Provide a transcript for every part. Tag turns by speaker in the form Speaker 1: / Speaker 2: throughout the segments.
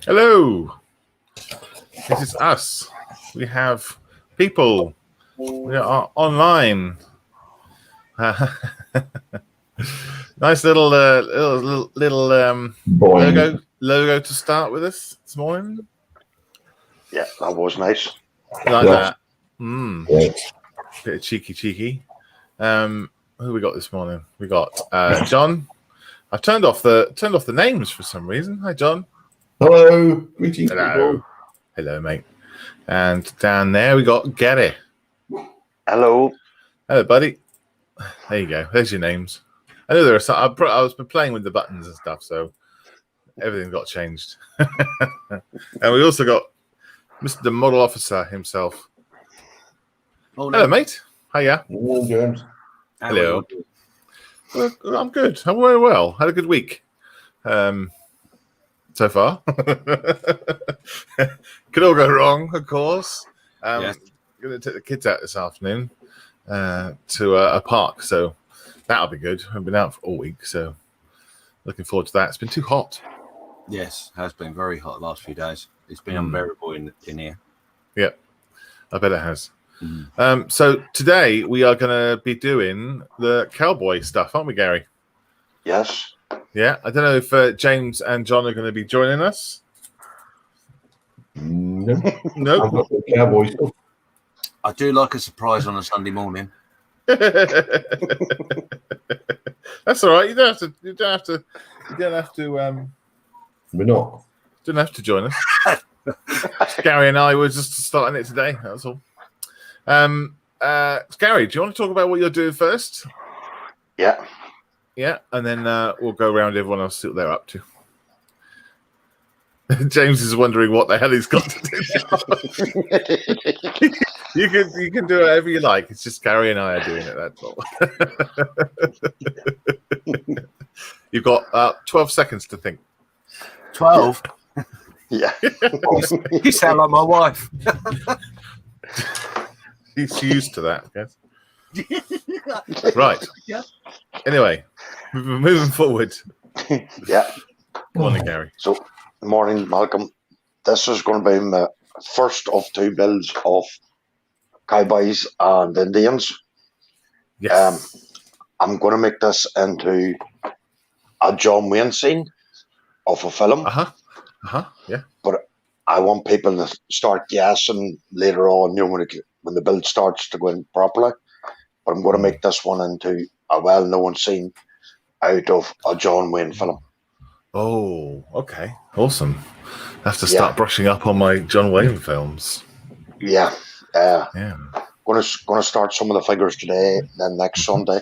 Speaker 1: Hello. This is us. We have people. We are online. Nice little logo to start with us this morning.
Speaker 2: Yeah, that was nice.
Speaker 1: Like that. Bit of cheeky. Who we got this morning? We got John. I've turned off the names for some reason. Hi, John.
Speaker 3: Hello. Greetings, people.
Speaker 1: Hello, mate. And down there we got Gary.
Speaker 2: Hello.
Speaker 1: Hello, buddy. There you go. There's your names. I know there are some. I was playing with the buttons and stuff, so everything got changed. And we also got Mr. the Model Officer himself. Oh, hello, mate. Hiya.
Speaker 3: Hello, James.
Speaker 1: Hello. Well, I'm good. I'm very well. Had a good week. So far. Could all go wrong, of course. Going to take the kids out this afternoon to a park, so that'll be good. I've been out for all week, so looking forward to that. It's been too hot.
Speaker 4: Yes, has been very hot the last few days. It's been unbearable in here.
Speaker 1: Yeah, I bet it has. So today we are going to be doing the cowboy stuff, aren't we, Gary?
Speaker 2: Yes.
Speaker 1: Yeah, I don't know if James and John are going to be joining us.
Speaker 3: No.
Speaker 1: Nope.
Speaker 3: I've got the cowboy stuff.
Speaker 4: I do like a surprise on a Sunday morning.
Speaker 1: That's all right. You don't have to.
Speaker 3: We're not.
Speaker 1: Don't have to join us. Gary and I were just starting it today. That's all. Gary, do you want to talk about what you're doing first?
Speaker 2: Yeah.
Speaker 1: Yeah, and then we'll go around everyone else, see what they're up to. James is wondering what the hell he's got to do. You can do whatever you like. It's just Gary and I are doing it. That's all. You've got 12 seconds to think.
Speaker 4: 12?
Speaker 2: Yeah.
Speaker 4: You sound like my wife.
Speaker 1: She's used to that, I guess. Right.
Speaker 4: Yeah.
Speaker 1: Anyway, moving forward.
Speaker 2: Yeah.
Speaker 1: Morning, Gary.
Speaker 2: So, morning, Malcolm. This is going to be my first of two builds of cowboys and Indians.
Speaker 1: Yes.
Speaker 2: I'm going to make this into a John Wayne scene of a film.
Speaker 1: Yeah.
Speaker 2: But I want people to start guessing later on, when the build starts to go in properly. But I'm going to make this one into a well-known scene out of a John Wayne film.
Speaker 1: Oh, okay. Awesome. I have to start brushing up on my John Wayne films.
Speaker 2: Yeah.
Speaker 1: Yeah.
Speaker 2: Going to start some of the figures today. Then next Sunday,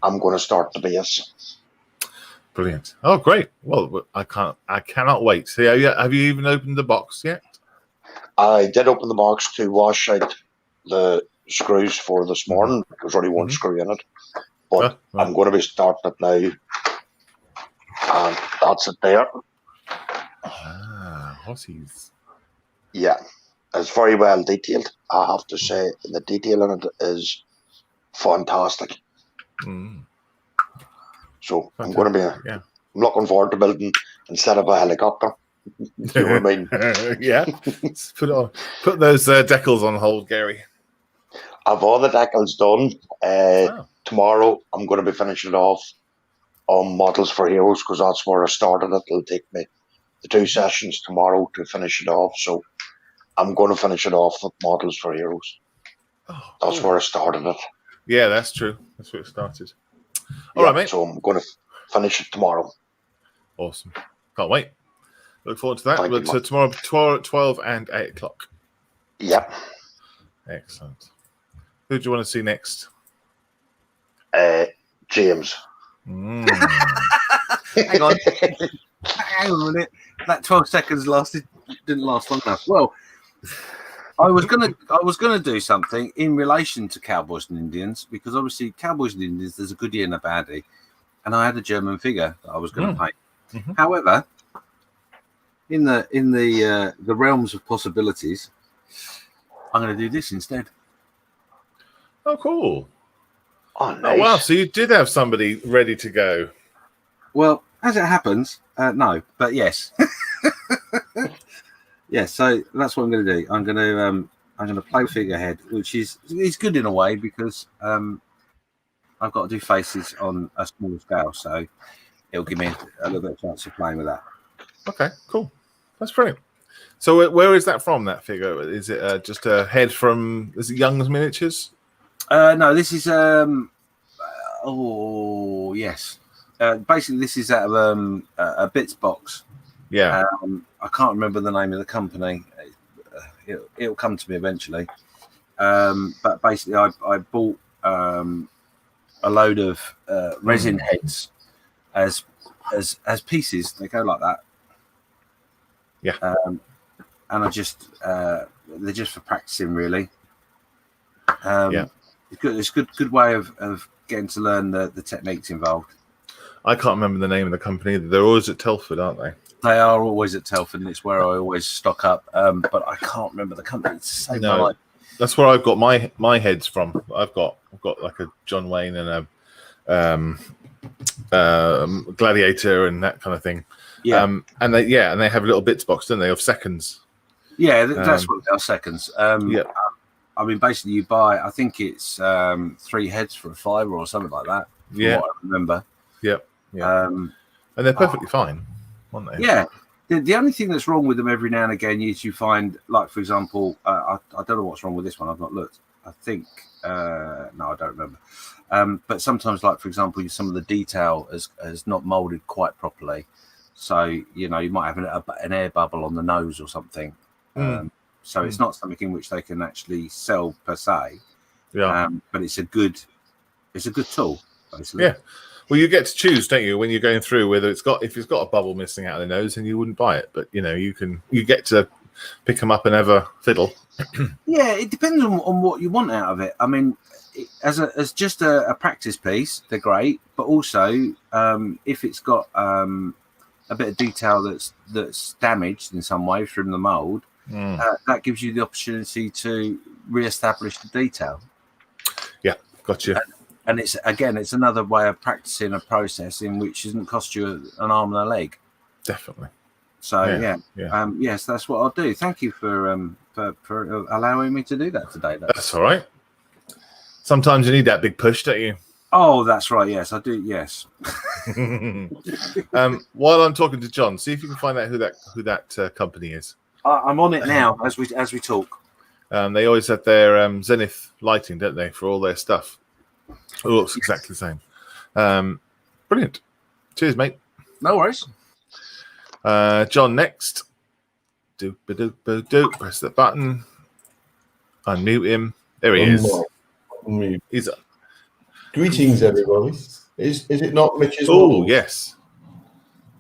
Speaker 2: I'm going to start the base.
Speaker 1: Brilliant. Oh, great. Well, I cannot wait. So, have you even opened the box yet?
Speaker 2: I did open the box to wash out the screws for this morning. There's only one screw in it. But I'm going to be starting it now. And that's it there.
Speaker 1: Hossies.
Speaker 2: Yeah. It's very well detailed. I have to say, the detail in it is fantastic. So fantastic. I'm going to be I'm looking forward to building instead of a helicopter. You know what I mean?
Speaker 1: Yeah. Put those decals on hold, Gary.
Speaker 2: I've all the decals done. Tomorrow I'm going to be finishing it off on Models for Heroes because that's where I started it. It'll take me the 2 sessions tomorrow to finish it off. So I'm going to finish it off with Models for Heroes. That's where I started it.
Speaker 1: Yeah, that's true. That's where it started. All right, mate.
Speaker 2: So I'm going to finish it tomorrow.
Speaker 1: Awesome. Can't wait. Look forward to that.
Speaker 2: Thank you,
Speaker 1: tomorrow, 12 and 8 o'clock.
Speaker 2: Yeah.
Speaker 1: Excellent. Who do you want to see next?
Speaker 2: James.
Speaker 4: Hang on. Hang on a minute. That 12 seconds didn't last long enough. Well, I was gonna do something in relation to Cowboys and Indians because obviously Cowboys and Indians, there's a goodie and a baddie, and I had a German figure that I was going to paint. However, in the realms of possibilities, I'm going to do this instead.
Speaker 1: Oh, cool.
Speaker 2: Oh, nice.
Speaker 1: Oh, wow. So you did have somebody ready to go.
Speaker 4: Well, as it happens, no, but yes. yeah, so that's what I'm going to do. I'm going to play figurehead, which is good in a way because I've got to do faces on a smaller scale, so it'll give me a little bit of chance of playing with that.
Speaker 1: Okay, cool. That's brilliant. So where is that from? That figure? Is it just a head from? Is it Young's Miniatures?
Speaker 4: No, this is yes. Basically, this is out of a bits box.
Speaker 1: Yeah.
Speaker 4: I can't remember the name of the company. It'll come to me eventually. But basically, I bought a load of resin heads as pieces. They go like that.
Speaker 1: Yeah.
Speaker 4: And I just they're just for practicing, really. Yeah. It's a good way of getting to learn the techniques involved.
Speaker 1: I can't remember the name of the company. They're always at Telford, aren't they?
Speaker 4: They are always at Telford, and it's where I always stock up. But I can't remember the company.
Speaker 1: No, that's where I've got my heads from. I've got like a John Wayne and a Gladiator and that kind of thing.
Speaker 4: Yeah.
Speaker 1: And they have a little bits box, don't they, of seconds?
Speaker 4: Yeah, that's what they are, seconds.
Speaker 1: Yeah.
Speaker 4: I mean, basically, you buy. I think it's 3 heads for a £5 or something like that.
Speaker 1: Yeah,
Speaker 4: what I remember.
Speaker 1: Yep. Yeah. And they're perfectly fine, aren't they?
Speaker 4: Yeah. The only thing that's wrong with them every now and again is you find, like, for example, I don't know what's wrong with this one. I've not looked. I think no, I don't remember. But sometimes, like, for example, some of the detail has not molded quite properly. So you might have an air bubble on the nose or something. So it's not something in which they can actually sell per se.
Speaker 1: Yeah.
Speaker 4: But it's a good tool, basically.
Speaker 1: Yeah. Well, you get to choose, don't you, when you're going through whether if it's got a bubble missing out of the nose, then you wouldn't buy it. But you get to pick them up and have a fiddle.
Speaker 4: Yeah, it depends on what you want out of it. I mean, as just a practice piece, they're great. But also, if it's got a bit of detail that's damaged in some way from the mold, that gives you the opportunity to re-establish the detail. Yeah,
Speaker 1: gotcha.
Speaker 4: And it's another way of practicing a process in which doesn't cost you an arm and a leg.
Speaker 1: Definitely.
Speaker 4: So yes, that's what I'll do. Thank you for allowing me to do that today.
Speaker 1: That's all right. Sometimes you need that big push, don't you?
Speaker 4: Oh, that's right. Yes, I do. Yes.
Speaker 1: While I'm talking to John, see if you can find out who that company is.
Speaker 4: I'm on it now as we talk.
Speaker 1: They always have their Zenith lighting, don't they, for all their stuff? It looks exactly the same. Brilliant. Cheers, mate.
Speaker 4: No worries.
Speaker 1: John, next. Press the button. Unmute him. There he is.
Speaker 3: Unmute.
Speaker 1: He's
Speaker 3: Greetings, everybody. Is it not Mitch's
Speaker 1: Oh,
Speaker 3: models?
Speaker 1: yes.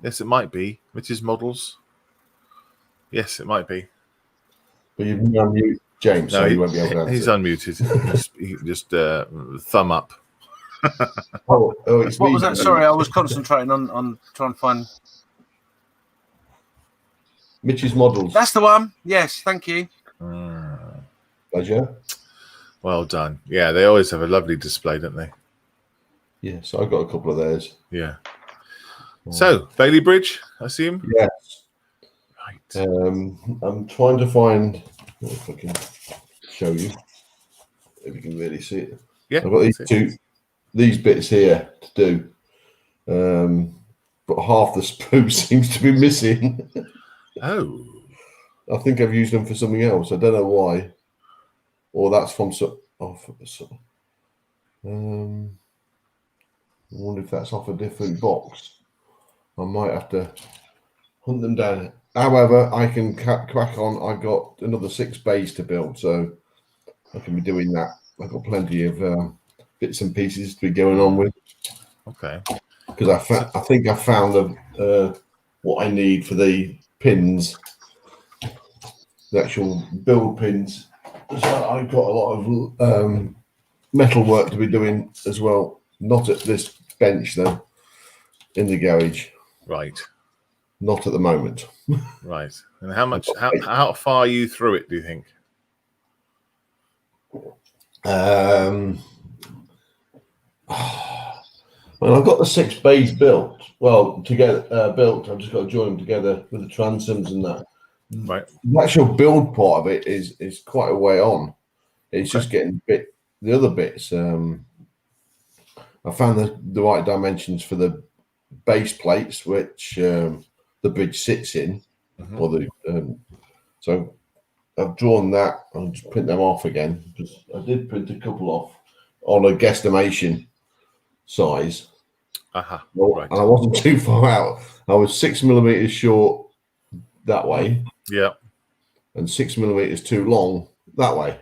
Speaker 1: Yes, it might be. Mitch's models. Yes, it might be.
Speaker 3: But you can unmute James, so you won't be able to answer.
Speaker 1: He's unmuted. He can just thumb up.
Speaker 3: It's
Speaker 4: what
Speaker 3: me.
Speaker 4: was that? Sorry, I was concentrating on trying to find
Speaker 3: Mitch's models.
Speaker 4: That's the one. Yes, thank you.
Speaker 3: Pleasure.
Speaker 1: Well done. Yeah, they always have a lovely display, don't they?
Speaker 3: Yeah, so I've got a couple of theirs.
Speaker 1: Yeah. So, Bailey Bridge, I assume?
Speaker 3: Yes.
Speaker 1: Right.
Speaker 3: I'm trying to find, if I can show you, if you can really see it.
Speaker 1: Yeah.
Speaker 3: I've got these bits here to do, but half the sprue seems to be missing.
Speaker 1: Oh.
Speaker 3: I think I've used them for something else. I don't know why. Or that's from I wonder if that's off a different box. I might have to hunt them down. However, I can crack on. I've got another 6 bays to build, so I can be doing that. I've got plenty of bits and pieces to be going on with.
Speaker 1: Okay.
Speaker 3: Because I think I found what I need for the pins, the actual build pins. So I've got a lot of metal work to be doing as well. Not at this bench though, in the garage.
Speaker 1: Right.
Speaker 3: Not at the moment.
Speaker 1: Right. And how far are you through it, do you think?
Speaker 3: Well, I've got the 6 bays built. Well, together built. I've just got to join them together with the transoms and that.
Speaker 1: Right.
Speaker 3: The actual build part of it is quite a way on. It's just getting the other bits. I found the right dimensions for the base plates, which the bridge sits in, or the so I've drawn that. I'll just print them off again. I did print a couple off on a guesstimation size.
Speaker 1: Right.
Speaker 3: And I wasn't too far out. I was 6mm short that way.
Speaker 1: Yeah.
Speaker 3: And 6mm too long that way.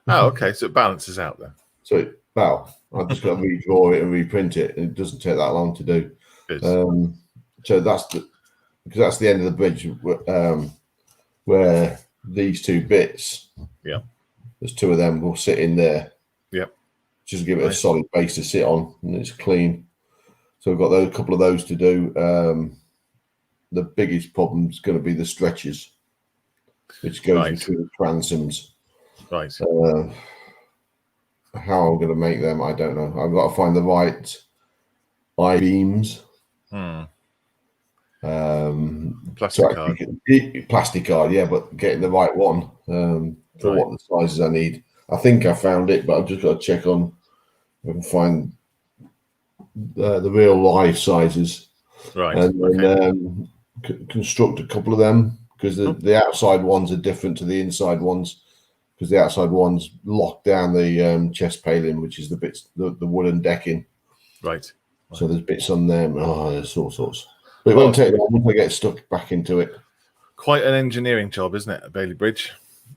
Speaker 1: Oh, okay. So it balances out then.
Speaker 3: So, I've just got to redraw it and reprint it, and it doesn't take that long to do. So that's because that's the end of the bridge where these two bits.
Speaker 1: Yeah.
Speaker 3: There's two of them will sit in there.
Speaker 1: Yep.
Speaker 3: Just give it a solid base to sit on, and it's clean. So we've got a couple of those to do. The biggest problem is going to be the stretchers, which goes between the transoms.
Speaker 1: Right.
Speaker 3: How I'm going to make them, I don't know. I've got to find the right I-beams.
Speaker 1: Plastic card.
Speaker 3: Plastic card, yeah, but getting the right one for what the sizes I need. I think I found it, but I've just got to check on if I can find the real life sizes.
Speaker 1: Right.
Speaker 3: And then construct a couple of them, because the outside ones are different to the inside ones, because the outside ones lock down the chest paling, which is the bits, the wooden decking.
Speaker 1: Right.
Speaker 3: So there's bits on them. There's all sorts. But it won't take long once I get stuck back into it.
Speaker 1: Quite an engineering job, isn't it, at Bailey Bridge?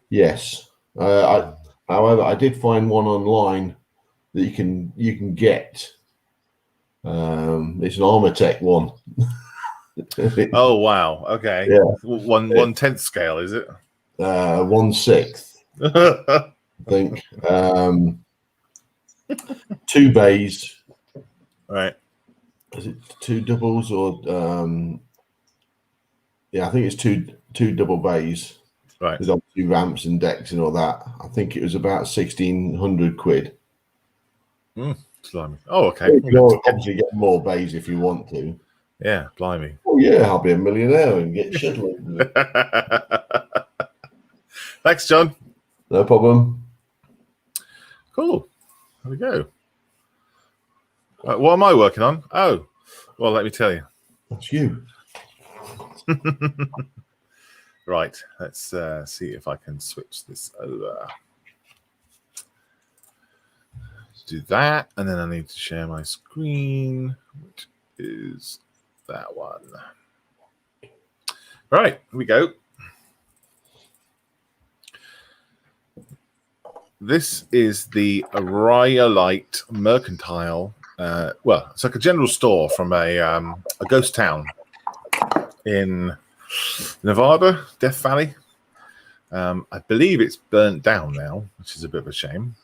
Speaker 3: Yes. However, I did find one online that you can get. It's an Armortech one.
Speaker 1: Oh wow! Okay.
Speaker 3: Yeah.
Speaker 1: 1/10 scale, is it?
Speaker 3: 1/6, I think. 2 bays.
Speaker 1: Right.
Speaker 3: Is it 2 doubles or? Yeah, I think it's two double bays.
Speaker 1: Right.
Speaker 3: With obviously ramps and decks and all that. I think it was about 1,600 quid.
Speaker 1: Blimey. Oh, okay.
Speaker 3: You can obviously get more bays if you want to.
Speaker 1: Yeah, blimey.
Speaker 3: Oh yeah, I'll be a millionaire and get shuttling.
Speaker 1: Thanks, John.
Speaker 3: No problem.
Speaker 1: Cool. There we go. What am I working on? Oh, well, let me tell you.
Speaker 3: That's you.
Speaker 1: Right. Let's see if I can switch this over. Do that, and then I need to share my screen, which is that one. Right, here we go. This is the Rhyolite Mercantile. Well, it's like a general store from a ghost town in Nevada, Death Valley. I believe it's burnt down now, which is a bit of a shame.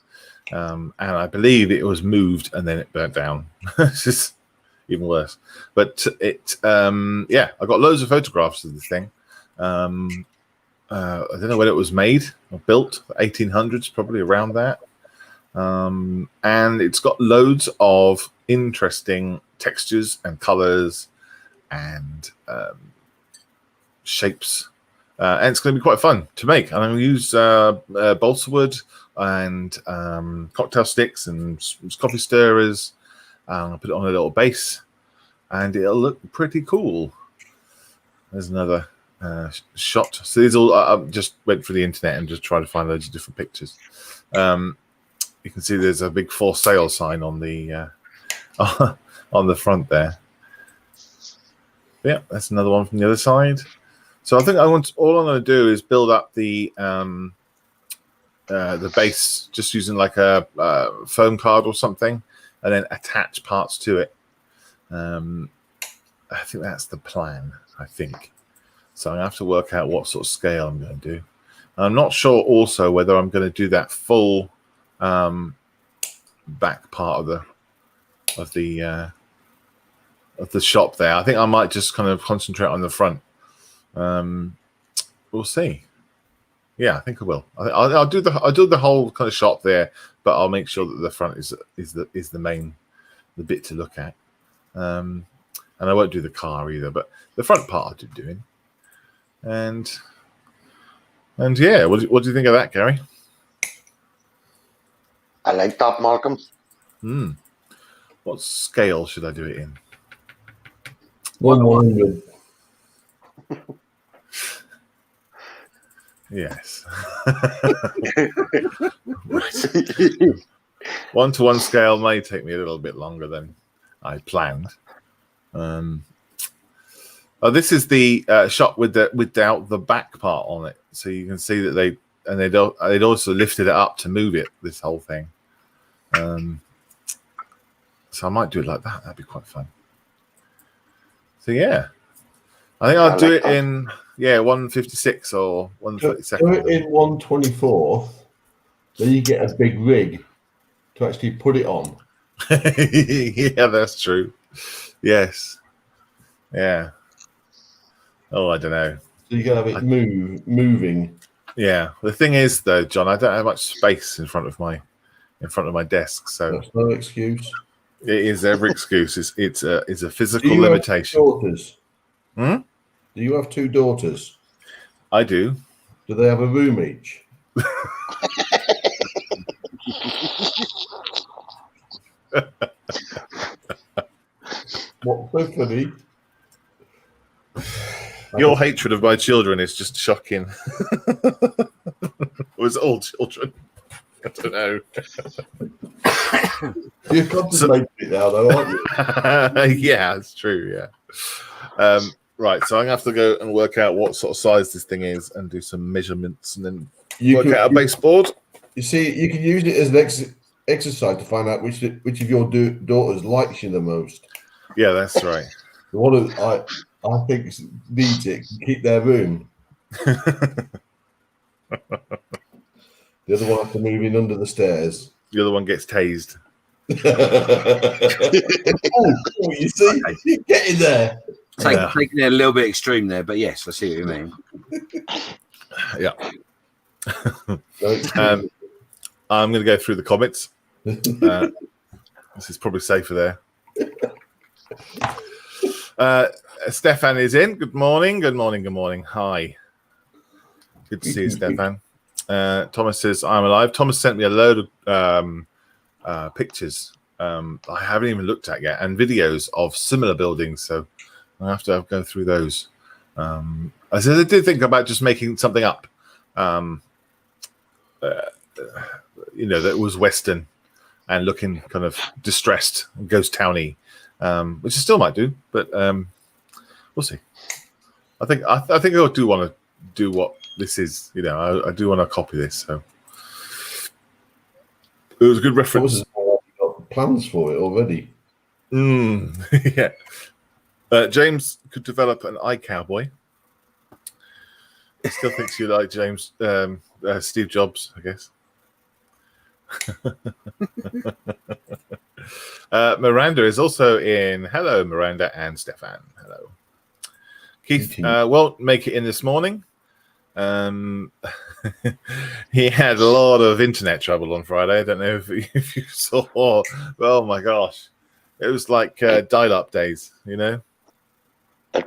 Speaker 1: And I believe it was moved and then it burnt down. It's just even worse. But yeah, I got loads of photographs of the thing. I don't know when it was made or built, 1800s, probably around that. And it's got loads of interesting textures and colors and shapes. And it's going to be quite fun to make. And I'm going to use balsa wood and cocktail sticks and coffee stirrers. I'll put it on a little base, and it'll look pretty cool. There's another shot. So these all I just went through the internet and just tried to find loads of different pictures. You can see there's a big for sale sign on the on the front there. Yeah, that's another one from the other side. So I think all I'm going to do is build up the base just using like a foam card or something, and then attach parts to it. I think that's the plan, I think. So I'm going to have to work out what sort of scale I'm going to do. And I'm not sure also whether I'm going to do that full back part of the shop there. I think I might just kind of concentrate on the front. We'll see. Yeah, I think I will. I'll do the whole kind of shop there, but I'll make sure that the front is the main bit to look at. And I won't do the car either, but the front part I'll do doing. And And yeah, what do you think of that, Gary?
Speaker 2: I like that, Malcolm.
Speaker 1: What scale should I do it in?
Speaker 3: 100.
Speaker 1: Yes. Right. 1-to-1 scale may take me a little bit longer than I planned. This is the shot without the back part on it, so you can see that they'd also lifted it up to move it. This whole thing. So I might do it like that. That'd be quite fun. So yeah, I think I'll do it in 156 or 132nd.
Speaker 3: Do it in 124. Then you get a big rig to actually put it on.
Speaker 1: Yeah, that's true. Yes. Yeah. Oh, I don't know.
Speaker 3: So you can have it moving.
Speaker 1: Yeah. The thing is, though, John, I don't have much space in front of my desk, so
Speaker 3: that's no excuse.
Speaker 1: It is every excuse. It's a physical limitation.
Speaker 3: Daughters? Do you have 2 daughters?
Speaker 1: I do.
Speaker 3: Do they have a room each? What's so funny?
Speaker 1: Your hatred of my children is just shocking. It was all children. I don't know.
Speaker 3: You're contemplating it now, though, aren't you?
Speaker 1: Yeah, it's true. Yeah. Right. So I'm gonna have to go and work out what sort of size this thing is, and do some measurements, and then work out a baseboard. You
Speaker 3: see, you can use it as an exercise to find out which of your daughters likes you the most.
Speaker 1: Yeah, that's right.
Speaker 3: The one I think needs it can keep their room. The other one has to move in under the stairs.
Speaker 1: The other one gets tased.
Speaker 3: Oh, you see, you're getting there.
Speaker 4: Taking it a little bit extreme there, but yes, I see what you mean.
Speaker 1: Yeah. I'm going to go through the comments. This is probably safer there. Stefan is in. Good morning. Good morning. Good morning. Hi. Good to see you, Stefan. Thomas says, I'm alive. Thomas sent me a load of pictures I haven't even looked at yet, and videos of similar buildings. So I have to go through those. I did think about just making something up, that was Western and looking kind of distressed and ghost towny, which I still might do, but we'll see. I think I do want to do what this is. I do want to copy this. So it was a good reference.
Speaker 3: Got plans for it already.
Speaker 1: Yeah. James could develop an iCowboy. He still thinks you like James, Steve Jobs, I guess. Miranda is also in. Hello, Miranda and Stefan. Hello. Keith won't make it in this morning. He had a lot of internet trouble on Friday. I don't know if you saw. Oh my gosh, it was like dial-up days.
Speaker 2: It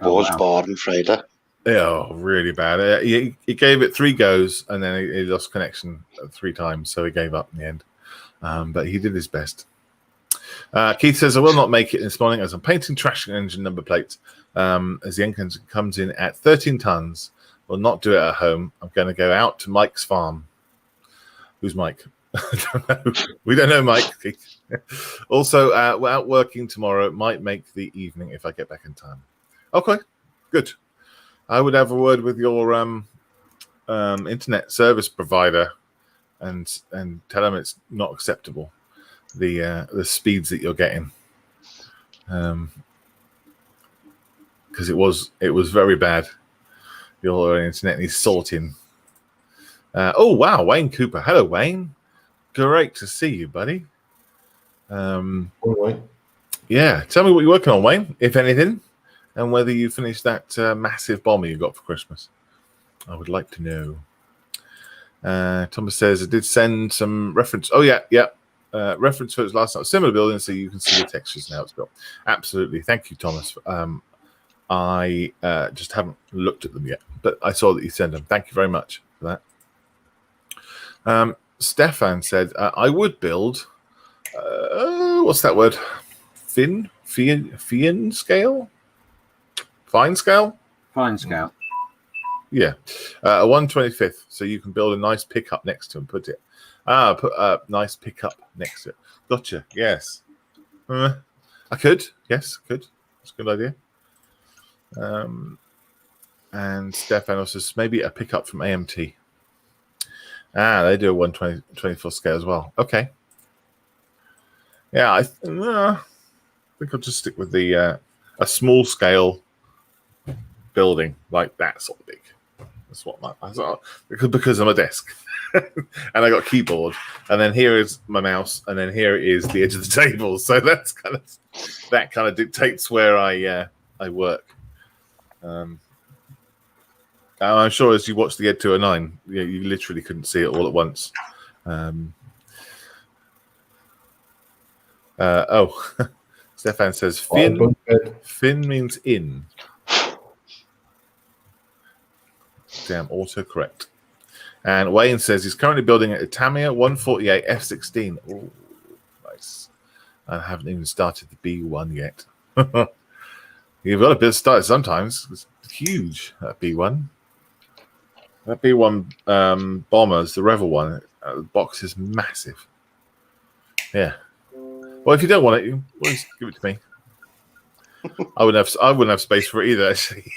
Speaker 2: was bad on Friday.
Speaker 1: Yeah, really bad. He gave it 3 goes, and then he lost connection 3 times, so he gave up in the end. But he did his best. Keith says, I will not make it this morning as I'm painting trash engine number plates as the engine comes in at 13 tons. Will not do it at home. I'm going to go out to Mike's farm. Who's Mike? I don't know. We don't know Mike. Also, we're out working tomorrow. Might make the evening if I get back in time. Okay, good. I would have a word with your internet service provider and tell them it's not acceptable, the speeds that you're getting, because it was very bad. Your internet needs sorting. Oh wow, Wayne Cooper. Hello, Wayne. Great to see you, buddy.
Speaker 3: All right.
Speaker 1: Yeah, tell me what you're working on, Wayne, if anything, and whether you finished that massive bomber you got for Christmas. I would like to know. Thomas says, I did send some reference. Oh, yeah. Reference photos last night. Similar building, so you can see the textures now it's built. Absolutely. Thank you, Thomas. I just haven't looked at them yet, but I saw that you sent them. Thank you very much for that. Stefan said, I would build, what's that word? Fine scale? Fine scale?
Speaker 4: Fine scale.
Speaker 1: Yeah. A 125th, so you can build a nice pickup next to and put it. Put a nice pickup next to it. Gotcha. Yes. I could. Yes, could. That's a good idea. And Stefan also says maybe a pickup from AMT. They do a 124 scale as well. Okay. Yeah, I think I'll just stick with the a small scale building like that sort of big. That's what because I'm a desk and I got a keyboard, and then here is my mouse, and then here is the edge of the table. So that kind of dictates where I work. I'm sure as you watch the Ed 209, you literally couldn't see it all at once. Stefan says fin means in. Damn, autocorrect. And Wayne says he's currently building an Tamiya 148 F16. Oh, nice. I haven't even started the B1 yet. You've got a bit of start sometimes. It's huge, that B1. That B1 Bombers, the Revel one, the box is massive. Yeah. Well, if you don't want it, you always give it to me. I wouldn't have space for it either, actually.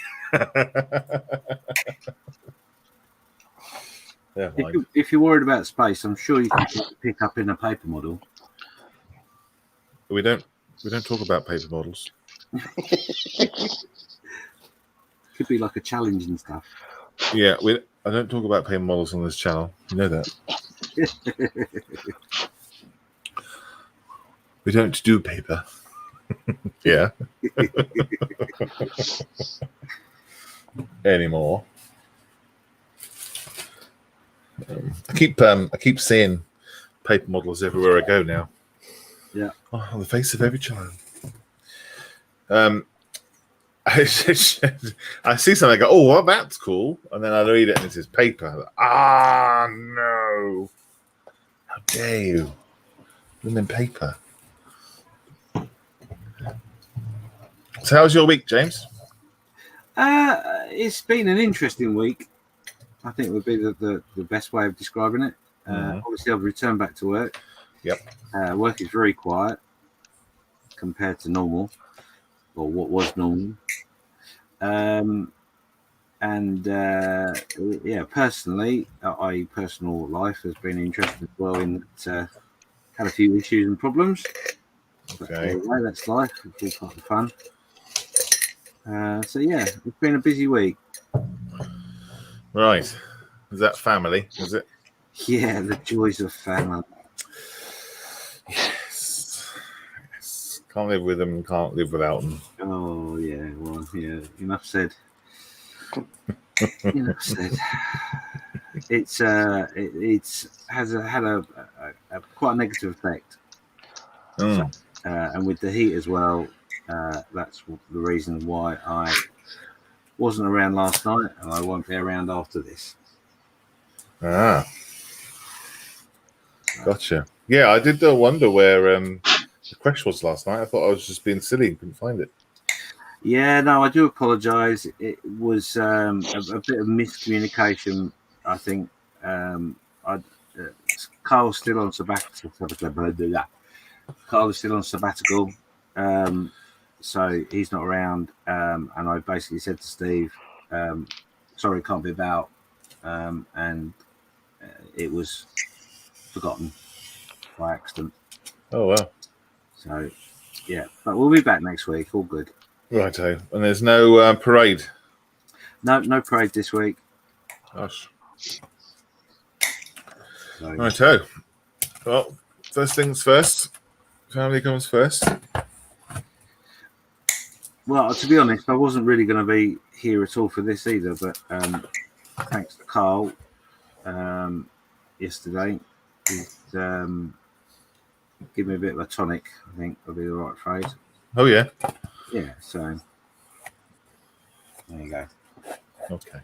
Speaker 1: Yeah,
Speaker 4: if you're worried about space, I'm sure you can pick up in a paper model.
Speaker 1: We don't talk about paper models.
Speaker 4: Could be like a challenge and stuff.
Speaker 1: Yeah, I don't talk about paper models on this channel. You know that. We don't do paper. Yeah. Anymore. I keep seeing paper models everywhere I go now.
Speaker 4: Yeah.
Speaker 1: Oh, on the face of every child. I see something, I go, oh, well, that's cool. And then I read it and it says paper. No. How dare you? Blooming paper. So how's your week, James?
Speaker 4: It's been an interesting week. I think would be the best way of describing it. Obviously, I've returned back to work.
Speaker 1: Yep.
Speaker 4: Work is very quiet compared to normal, or what was normal. Personally, personal life has been interesting as well. In that, had a few issues and problems.
Speaker 1: Okay.
Speaker 4: But, that's life. It's all part of fun. It's been a busy week.
Speaker 1: Right. Is that family? Is it?
Speaker 4: Yeah, the joys of family.
Speaker 1: Yes. Can't live with them, can't live without them.
Speaker 4: Oh, yeah. Well, yeah. Enough said. Enough said. It's had a quite a negative effect. So, and with the heat as well, that's the reason why I wasn't around last night, and I won't be around after this.
Speaker 1: Gotcha. Yeah, I did wonder where the crash was last night. I thought I was just being silly and couldn't find it.
Speaker 4: Yeah, no, I do apologise. It was a bit of miscommunication, I think. Carl's still on sabbatical. Carl's still on sabbatical, so he's not around. And I basically said to Steve, sorry, can't be about. And it was forgotten by accident.
Speaker 1: Oh, wow.
Speaker 4: So, yeah, but we'll be back next week. All good.
Speaker 1: Righto. And there's no parade?
Speaker 4: No parade this week.
Speaker 1: Gosh.
Speaker 4: So,
Speaker 1: Righto. Well, first things first. Family comes first.
Speaker 4: Well, to be honest, I wasn't really going to be here at all for this either, but thanks to Carl yesterday, he's give me a bit of a tonic, I think would be the right phrase.
Speaker 1: Oh, yeah?
Speaker 4: Yeah, so there you go.
Speaker 1: Okay.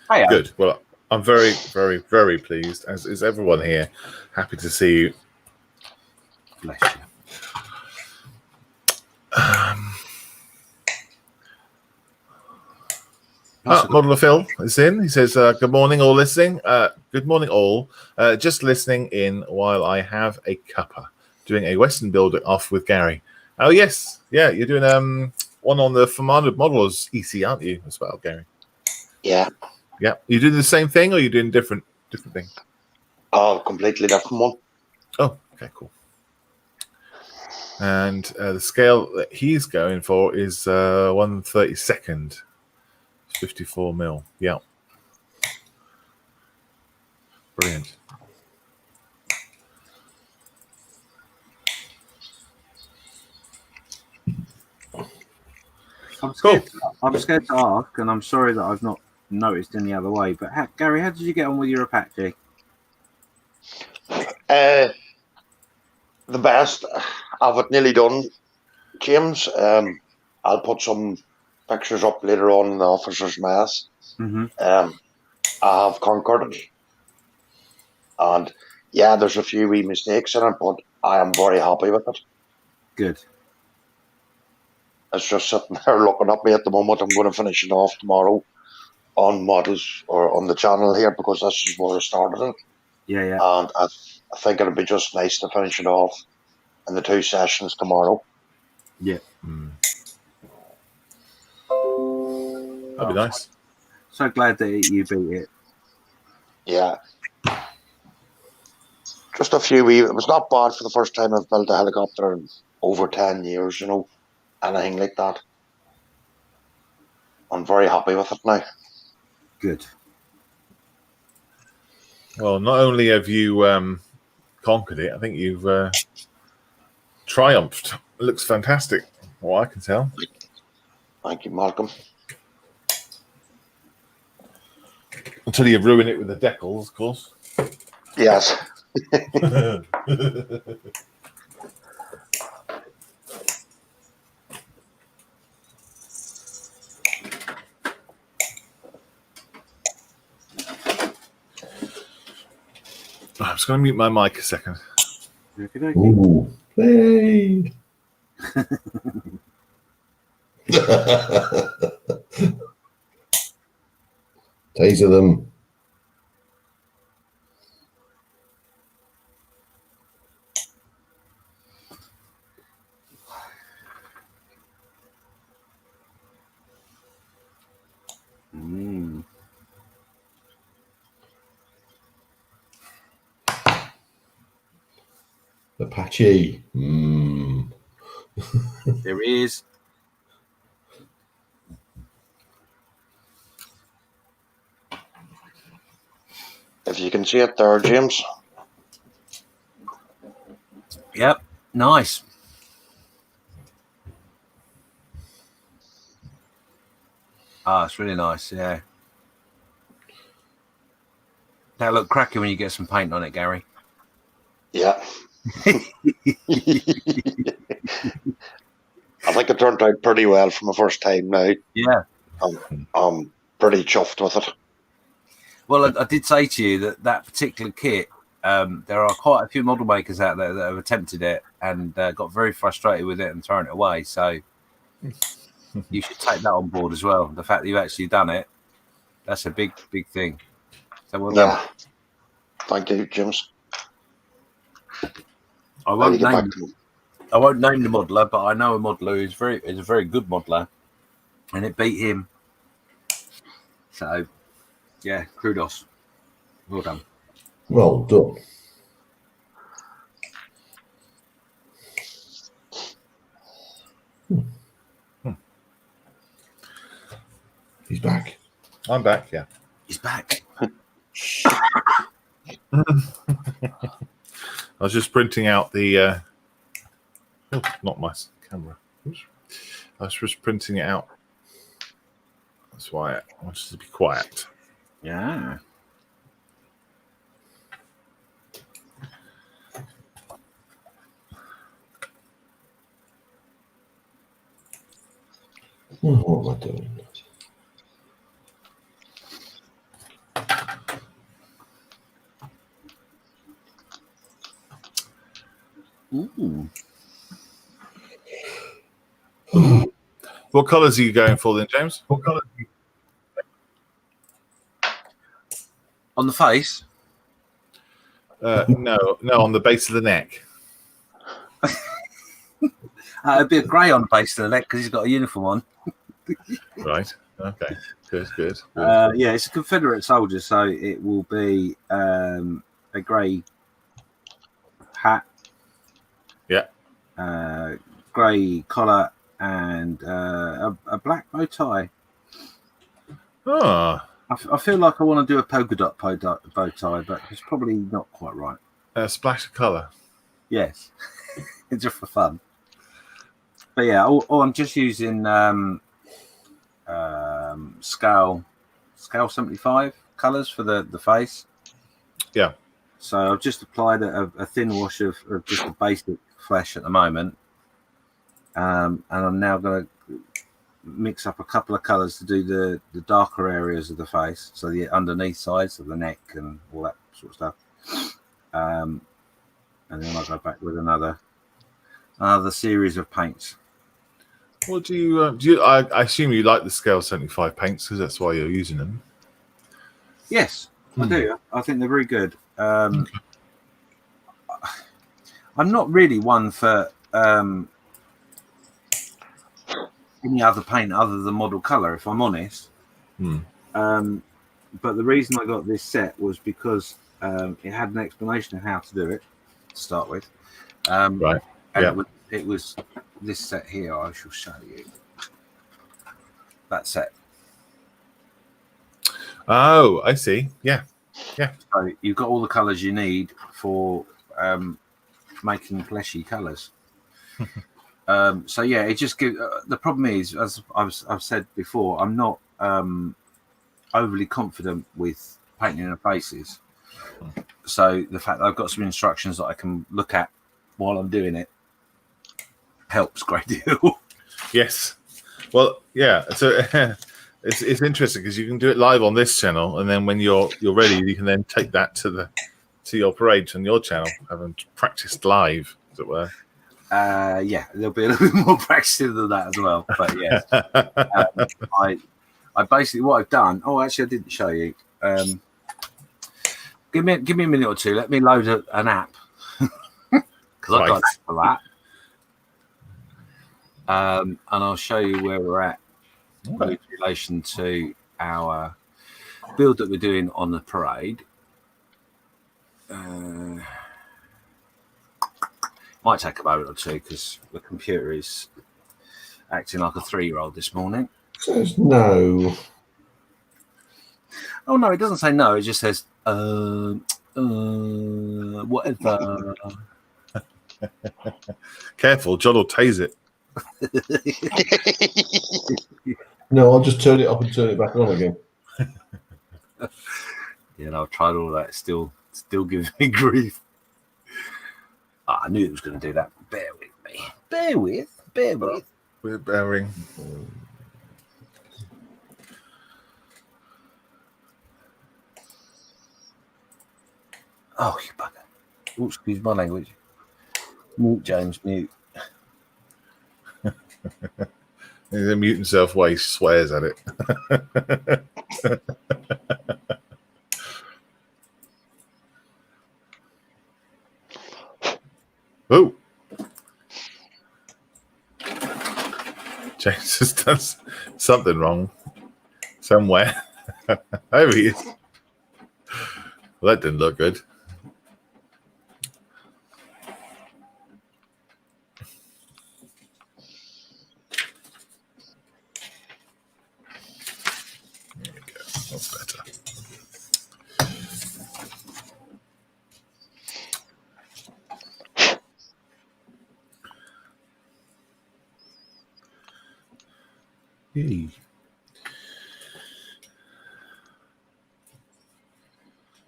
Speaker 4: Hey,
Speaker 1: good. Well, I'm very, very, very pleased, as is everyone here. Happy to see you.
Speaker 4: Bless you.
Speaker 1: Modeler Phil is in. He says, good morning, all listening. Good morning, all. Just listening in while I have a cuppa. Doing a Western build off with Gary. Oh, yes. Yeah, you're doing one on the Commanded Modelers EC, aren't you, as well, Gary?
Speaker 2: Yeah.
Speaker 1: Yeah. You doing the same thing, or are you doing different thing?
Speaker 2: Oh, completely different one.
Speaker 1: Oh, okay, cool. And the scale that he's going for is 1/32, 54 mil. Yeah. Brilliant.
Speaker 4: I'm scared to ask, and I'm sorry that I've not noticed any other way. But Gary, how did you get on with your Apache?
Speaker 2: The best. I've it nearly done, James. I'll put some pictures up later on in the officers' mess.
Speaker 4: Mm-hmm.
Speaker 2: I have conquered it, and yeah, there's a few wee mistakes in it, but I am very happy with it.
Speaker 4: Good.
Speaker 2: It's just sitting there looking at me at the moment. I'm going to finish it off tomorrow on models or on the channel here because this is where I started it.
Speaker 4: Yeah.
Speaker 2: And I think it'd be just nice to finish it off in the 2 sessions tomorrow.
Speaker 4: Yeah.
Speaker 1: That'd be nice.
Speaker 4: So glad that you beat it.
Speaker 2: Yeah. Just a few wee. It was not bad for the first time I've built a helicopter in over 10 years, anything like that. I'm very happy with it now.
Speaker 4: Good.
Speaker 1: Well, not only have you conquered it, I think you've triumphed. It looks fantastic, what I can tell.
Speaker 2: Thank you, Malcolm.
Speaker 1: Until you ruin it with the decals, of course.
Speaker 2: Yes.
Speaker 1: I'm just going to mute my mic a second.
Speaker 3: Ooh, play. Taser them. Apache.
Speaker 4: There is.
Speaker 2: If you can see it there, James.
Speaker 4: Yep. Nice. It's really nice. Yeah. That'll look cracking when you get some paint on it, Gary.
Speaker 2: Yeah. I think it turned out pretty well from the first time now.
Speaker 4: Yeah.
Speaker 2: I'm pretty chuffed with it.
Speaker 4: Well, I did say to you that particular kit, there are quite a few model makers out there that have attempted it and got very frustrated with it and thrown it away. So you should take that on board as well. The fact that you've actually done it, that's a big, big thing. So well done.
Speaker 2: Yeah. Thank you, James.
Speaker 4: I won't name the modeler, but I know a modeler who's a very good modeler, and it beat him. So, yeah, kudos. Well done.
Speaker 3: Well done. He's back.
Speaker 1: I'm back, yeah.
Speaker 4: He's back.
Speaker 1: I was just printing out the not my camera. Oops. I was just printing it out. That's why I wanted to be quiet.
Speaker 4: Yeah.
Speaker 3: What am I doing?
Speaker 4: Ooh.
Speaker 1: What colours are you going for then, James?
Speaker 4: What colour? On the face?
Speaker 1: No, on the base of the neck.
Speaker 4: It'd be a grey on the base of the neck because he's got a uniform on.
Speaker 1: Right. Okay. Good.
Speaker 4: Yeah, it's a Confederate soldier, so it will be a grey hat.
Speaker 1: Yeah.
Speaker 4: Grey collar and a black bow tie.
Speaker 1: Oh.
Speaker 4: I feel like I want to do a polka dot bow tie, but it's probably not quite right.
Speaker 1: A splash of colour.
Speaker 4: Yes, it's just for fun. But yeah, I'm just using scale 75 colours for the face.
Speaker 1: Yeah.
Speaker 4: So I've just applied a thin wash of just a basic flesh at the moment, and I'm now going to mix up a couple of colours to do the darker areas of the face, so the underneath sides of the neck and all that sort of stuff. And then I'll go back with another series of paints.
Speaker 1: What do you? I assume you like the Scale 75 paints because that's why you're using them.
Speaker 4: Yes, I do. I think they're very good. I'm not really one for any other paint other than model colour, if I'm honest. But the reason I got this set was because it had an explanation of how to do it to start with.
Speaker 1: Right.
Speaker 4: And it was this set here. I shall show you that set.
Speaker 1: Oh, I see. Yeah.
Speaker 4: So you've got all the colours you need for making fleshy colours. So yeah, it just gives. The problem is, as I've said before, I'm not overly confident with painting the faces. So the fact that I've got some instructions that I can look at while I'm doing it helps a great deal. Yes.
Speaker 1: Well, yeah. So it's interesting because you can do it live on this channel, and then when you're ready, you can then take that to your parade on your channel, having practiced live, as it were.
Speaker 4: Yeah, there'll be a little bit more practicing than that as well. But yeah, I basically what I've done. Oh, actually, I didn't show you. Give me a minute or two. Let me load an app because I've got an app for that. And I'll show you where we're at in relation to our build that we're doing on the parade. Might take a moment or two because the computer is acting like a 3-year-old this morning.
Speaker 3: Says no.
Speaker 4: Oh no, it doesn't say no. It just says whatever.
Speaker 1: Careful, John will tase it.
Speaker 3: No, I'll just turn it off and turn it back on again.
Speaker 4: Yeah, I've tried all that. Still gives me grief. I knew it was going to do that. Bear with me. Bear with.
Speaker 1: We're bearing.
Speaker 4: Oh, you bugger. Oops, excuse my language. Mute, James, mute.
Speaker 1: He's going to mute himself while he swears at it. Oh! James has done something wrong somewhere. There he is. Well, that didn't look good. There we go. That's better. Yay.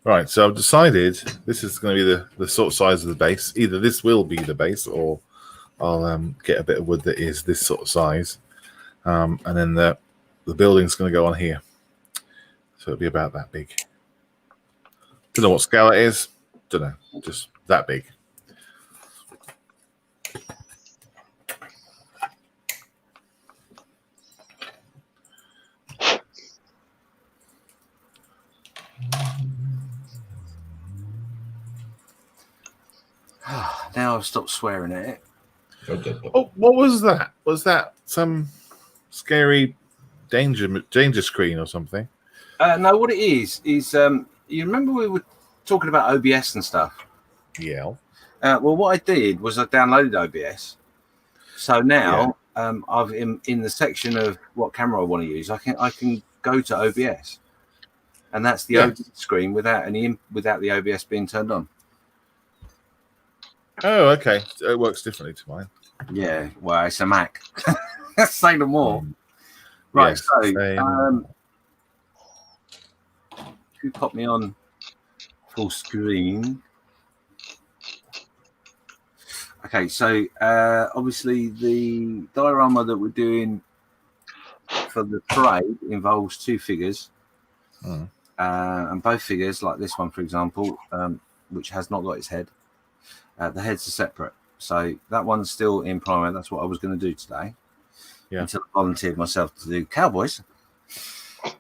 Speaker 1: Right, so I've decided this is going to be the sort of size of the base. Either this will be the base, or I'll get a bit of wood that is this sort of size, and then the building's going to go on here. So it'll be about that big. Don't know what scale it is. Don't know, just that big.
Speaker 4: Now I've stopped swearing at it.
Speaker 1: Oh, what was that? Was that some scary danger screen or something?
Speaker 4: No, what it is you remember we were talking about OBS and stuff?
Speaker 1: Yeah.
Speaker 4: Well, what I did was I downloaded OBS. So now I've in the section of what camera I want to use, I can go to OBS, and that's the OBS screen without the OBS being turned on.
Speaker 1: Oh, okay. So it works differently to mine.
Speaker 4: Yeah, well, it's a Mac. Say no more. Right,
Speaker 1: Yes,
Speaker 4: so if you pop me on full screen. Okay, so obviously the diorama that we're doing for the parade involves two figures, and both figures, like this one, for example, which has not got its head, the heads are separate. So that one's still in primer. That's what I was going to do today. Yeah. Until I volunteered myself to do cowboys.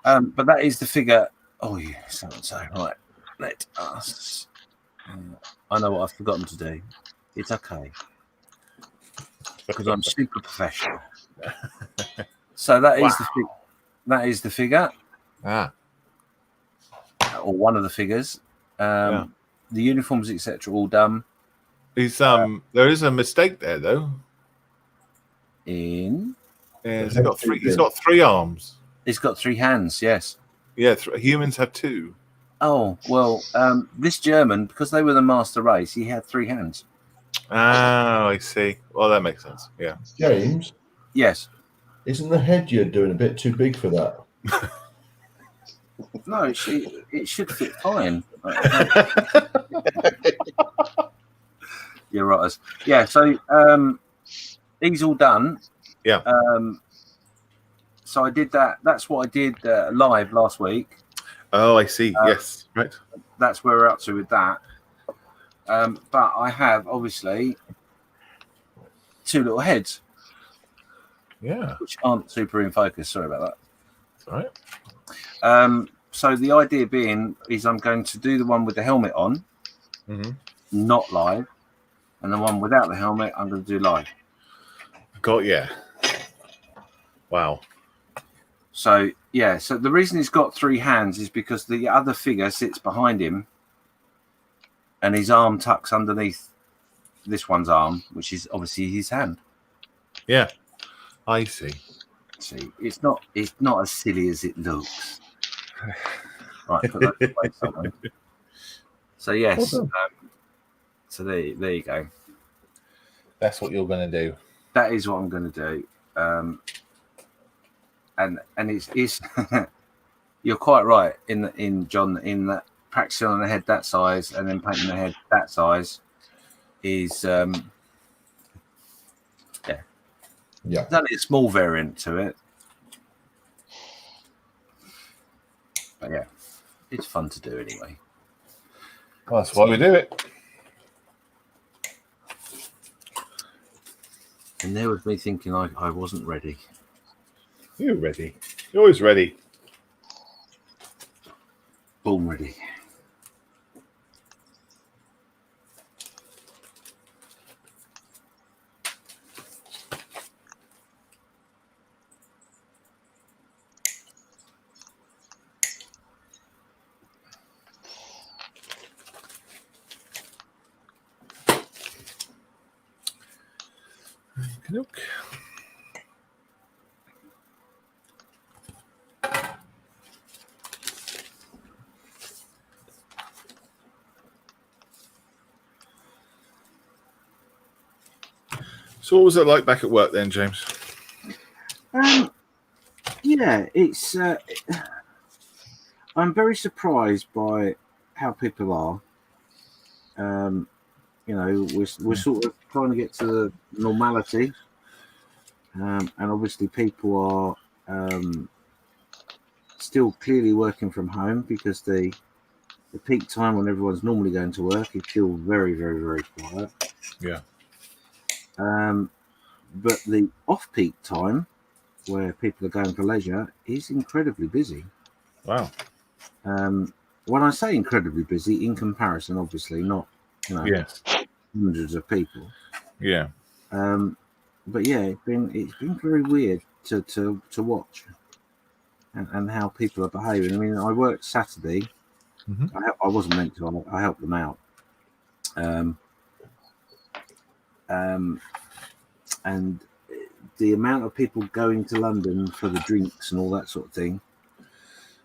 Speaker 4: But that is the figure. Oh, yeah. So right. Let us. I know what I've forgotten to do. It's okay. Because I'm super professional. So that is the figure.
Speaker 1: Ah.
Speaker 4: Or one of the figures. The uniforms, etc., all done.
Speaker 1: There is a mistake there though.
Speaker 4: He's
Speaker 1: got 3 arms.
Speaker 4: He's got 3 hands. Yes.
Speaker 1: Yeah, humans have 2.
Speaker 4: Oh well, this German, because they were the master race, he had 3 hands.
Speaker 1: Oh, I see. Well, that makes sense. Yeah.
Speaker 3: James.
Speaker 4: Yes.
Speaker 3: Isn't the head you're doing a bit too big for that?
Speaker 4: No, it should fit fine. You're right. Yeah, so he's all done.
Speaker 1: Yeah.
Speaker 4: So I did that. That's what I did live last week.
Speaker 1: Oh, I see. Yes, right.
Speaker 4: That's where we're up to with that. But I have obviously 2 little heads.
Speaker 1: Yeah.
Speaker 4: Which aren't super in focus. Sorry about
Speaker 1: that. All right.
Speaker 4: So the idea being is I'm going to do the one with the helmet on, not live. And the one without the helmet, I'm going to do live.
Speaker 1: Wow.
Speaker 4: So, so the reason he's got 3 hands is because the other figure sits behind him and his arm tucks underneath this one's arm, which is obviously his hand. Yeah.
Speaker 1: I see.
Speaker 4: See, it's not as silly as it looks. Right, put that away somewhere. So, yes. So there you go.
Speaker 1: That's what you're going to do.
Speaker 4: That is what I'm going to do. And it's you're quite right in John, in that practicing on the head that size and then painting the head that size is there's only a small variant to it. But yeah, it's fun to do anyway.
Speaker 1: Well, that's why we do it.
Speaker 4: And there was me thinking I wasn't ready.
Speaker 1: You're ready. You're always ready.
Speaker 4: Born ready.
Speaker 1: Look. So what was it like back at work then, James?
Speaker 4: Yeah, it's I'm very surprised by how people are. You know, we're sort of trying to get to the normality, and obviously people are still clearly working from home because the peak time when everyone's normally going to work is still very, very, very quiet.
Speaker 1: Yeah.
Speaker 4: But the off-peak time, where people are going for leisure, is incredibly busy.
Speaker 1: Wow.
Speaker 4: When I say incredibly busy, in comparison, obviously not. You know,
Speaker 1: yes.
Speaker 4: hundreds of people.
Speaker 1: Yeah.
Speaker 4: But yeah, it's been very weird to watch and how people are behaving. I mean, I worked Saturday.
Speaker 1: Mhm.
Speaker 4: I wasn't meant to. I helped them out. And the amount of people going to London for the drinks and all that sort of thing.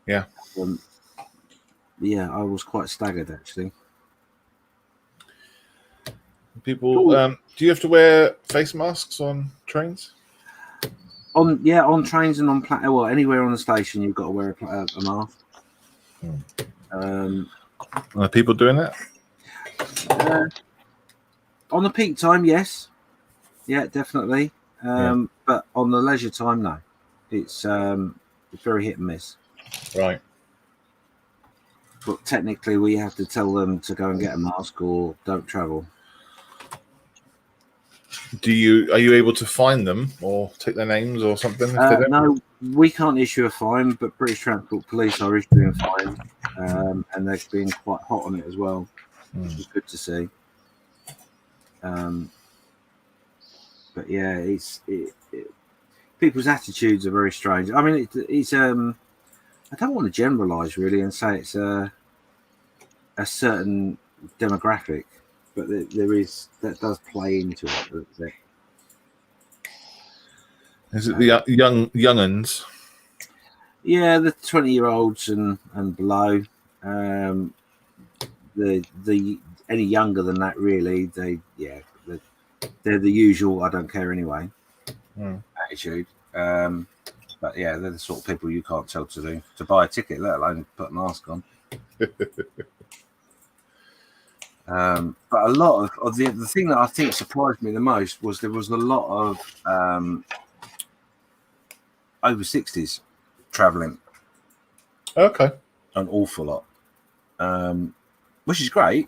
Speaker 1: Yeah.
Speaker 4: Yeah, I was quite staggered actually.
Speaker 1: People, do you have to wear face masks on trains?
Speaker 4: On trains and on anywhere on the station, you've got to wear a mask.
Speaker 1: Are people doing that?
Speaker 4: On the peak time, yes, yeah, definitely. But on the leisure time, no. It's very hit and miss.
Speaker 1: Right.
Speaker 4: But technically, we have to tell them to go and get a mask or don't travel.
Speaker 1: Are you able to fine them or take their names or something? If they don't?
Speaker 4: No, we can't issue a fine, but British Transport Police are issuing fines, and they've been quite hot on it as well, which is good to see. But yeah, people's attitudes are very strange. I mean, it's I don't want to generalise really and say it's a certain demographic, but that does play into it.
Speaker 1: Is it the young'uns?
Speaker 4: Yeah, the 20-year-olds and below. The any younger than that, really, they're the usual. I don't care anyway attitude. But yeah, they're the sort of people you can't tell to buy a ticket, let alone put a mask on. But a lot of the thing that I think surprised me the most was there was a lot of over 60s traveling.
Speaker 1: Okay.
Speaker 4: An awful lot, which is great.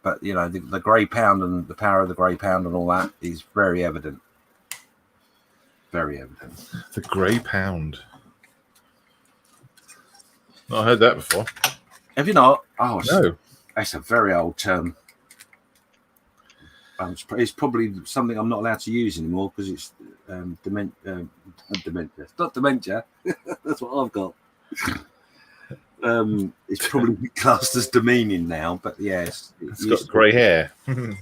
Speaker 4: But you know, the grey pound and the power of the grey pound and all that is very evident. Very evident.
Speaker 1: The grey pound. Not heard that before.
Speaker 4: Have you not? Oh
Speaker 1: no.
Speaker 4: That's a very old term. It's probably something I'm not allowed to use anymore because it's dementia. It's not dementia. That's what I've got. It's probably classed as demeaning now, but yes,
Speaker 1: it's got grey hair.
Speaker 4: It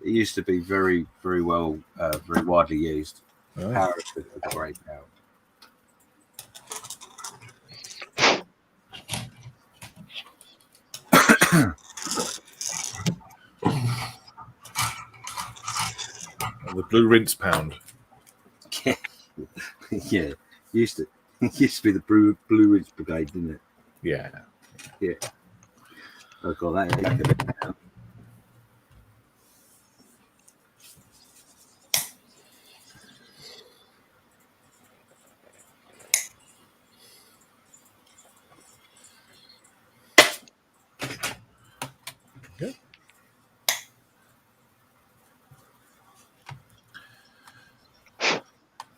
Speaker 4: used to be very, very well, very widely used.
Speaker 1: Oh.
Speaker 4: Power of the grey pound.
Speaker 1: The blue rinse pound.
Speaker 4: Yeah, yeah. Used to be the blue rinse brigade, didn't it?
Speaker 1: Yeah.
Speaker 4: Yeah. Oh god, that.
Speaker 1: Good.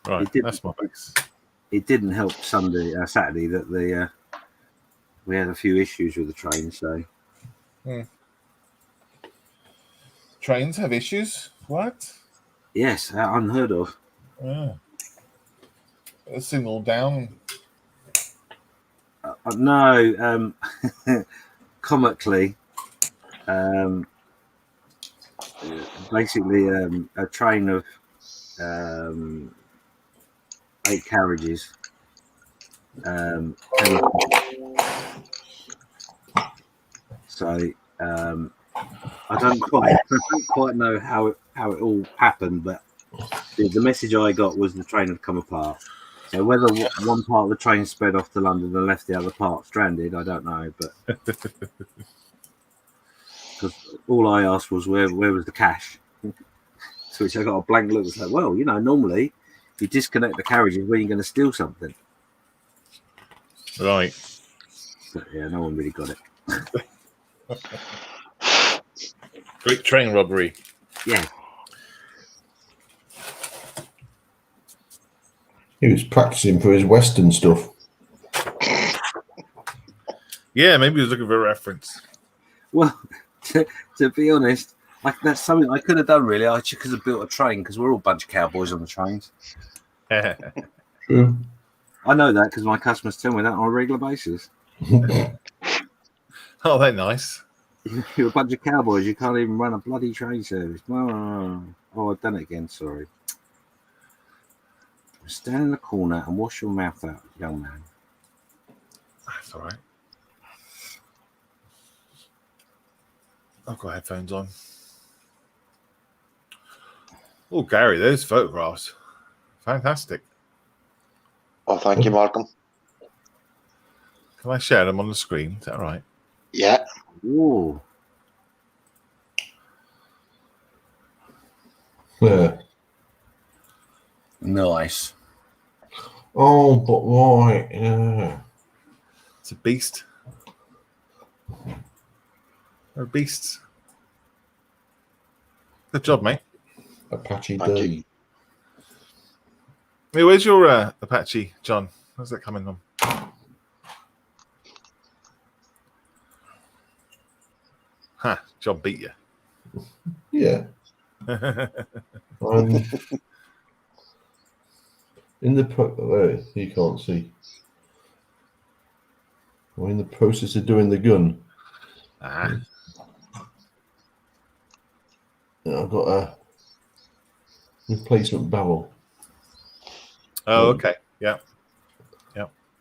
Speaker 1: Right, that's my fix.
Speaker 4: It didn't help Saturday that we had a few issues with the train. So
Speaker 1: trains have issues. What?
Speaker 4: Yes, unheard of.
Speaker 1: Yeah. A signal down.
Speaker 4: No, comically, basically a train of 8 carriages. So I don't quite know how it all happened, but the message I got was the train had come apart. So whether one part of the train sped off to London and left the other part stranded, I don't know. But because all I asked was where was the cash, to which I got a blank look. It's like, well, you know, normally you disconnect the carriages when you're going to steal something.
Speaker 1: Right.
Speaker 4: But yeah, no one really got it.
Speaker 1: Great train robbery.
Speaker 4: Yeah.
Speaker 3: He was practicing for his Western stuff.
Speaker 1: Yeah, maybe he was looking for a reference.
Speaker 4: Well, to be honest, That's something I could have done, really. I could have built a train because we're all a bunch of cowboys on the trains.
Speaker 3: True.
Speaker 4: I know that because my customers tell me that on a regular basis.
Speaker 1: Oh, they're nice.
Speaker 4: You're a bunch of cowboys. You can't even run a bloody train service. Oh, I've done it again. Sorry. Stand in the corner and wash your mouth out, young man.
Speaker 1: That's all right. I've got headphones on. Oh, Gary, those photographs. Fantastic.
Speaker 2: Oh, thank you, Malcolm.
Speaker 1: Can I share them on the screen? Is that all right?
Speaker 2: Yeah.
Speaker 4: Ooh.
Speaker 3: Yeah.
Speaker 4: Nice.
Speaker 3: Oh, but right. Yeah.
Speaker 1: It's a beast. They're beasts. Good job, mate.
Speaker 3: Apache
Speaker 2: Thank
Speaker 3: D.
Speaker 2: you.
Speaker 1: Hey, where's your Apache, John? Where's that coming from? Ha! John beat you.
Speaker 3: Yeah. I'm in the there, you can't see. I'm in the process of doing the gun.
Speaker 1: Ah.
Speaker 3: I've got a replacement barrel.
Speaker 1: Oh, okay. Yeah.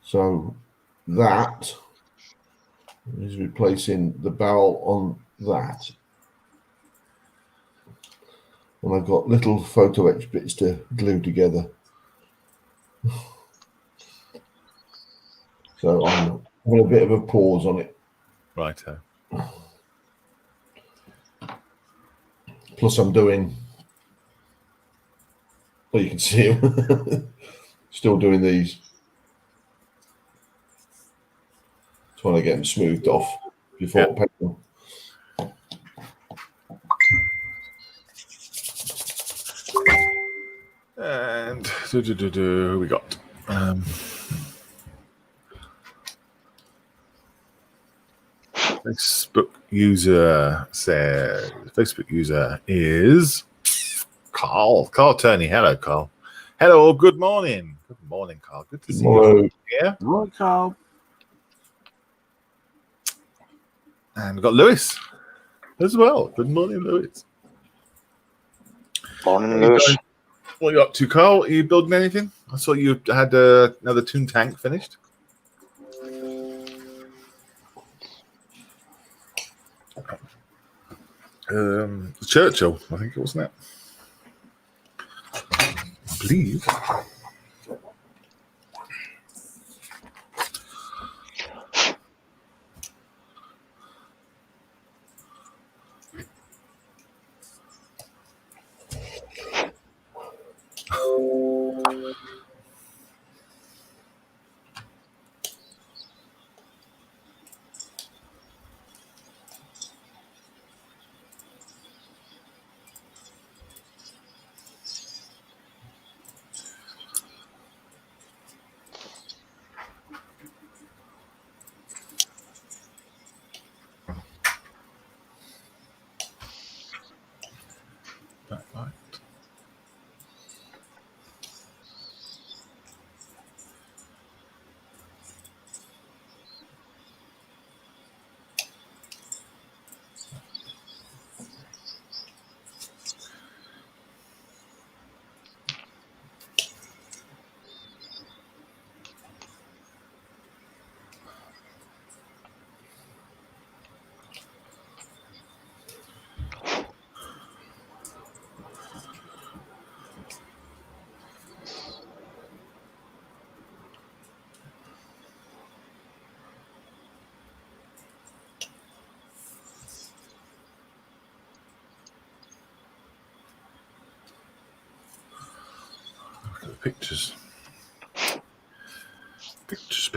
Speaker 3: So that is replacing the barrel on that. And I've got little photo etch bits to glue together. So I'm having a bit of a pause on it.
Speaker 1: Right.
Speaker 3: Plus I'm doing, well, you can see them. Still doing these. Trying to get them smoothed off before painting.
Speaker 1: And who we got? Facebook user says Facebook user is Carl. Carl Turney. Hello, Carl. Hello. Good morning. Good morning, Carl. Good to see you. Yeah.
Speaker 4: Right, Carl.
Speaker 1: And we've got Lewis as well. Good morning, Lewis.
Speaker 2: Morning, Lewis.
Speaker 1: What are you up to, Carl? Are you building anything? I saw you had another Toon Tank finished. Churchill, I think it wasn't it? I believe. Right. Look at the pictures. Pictures.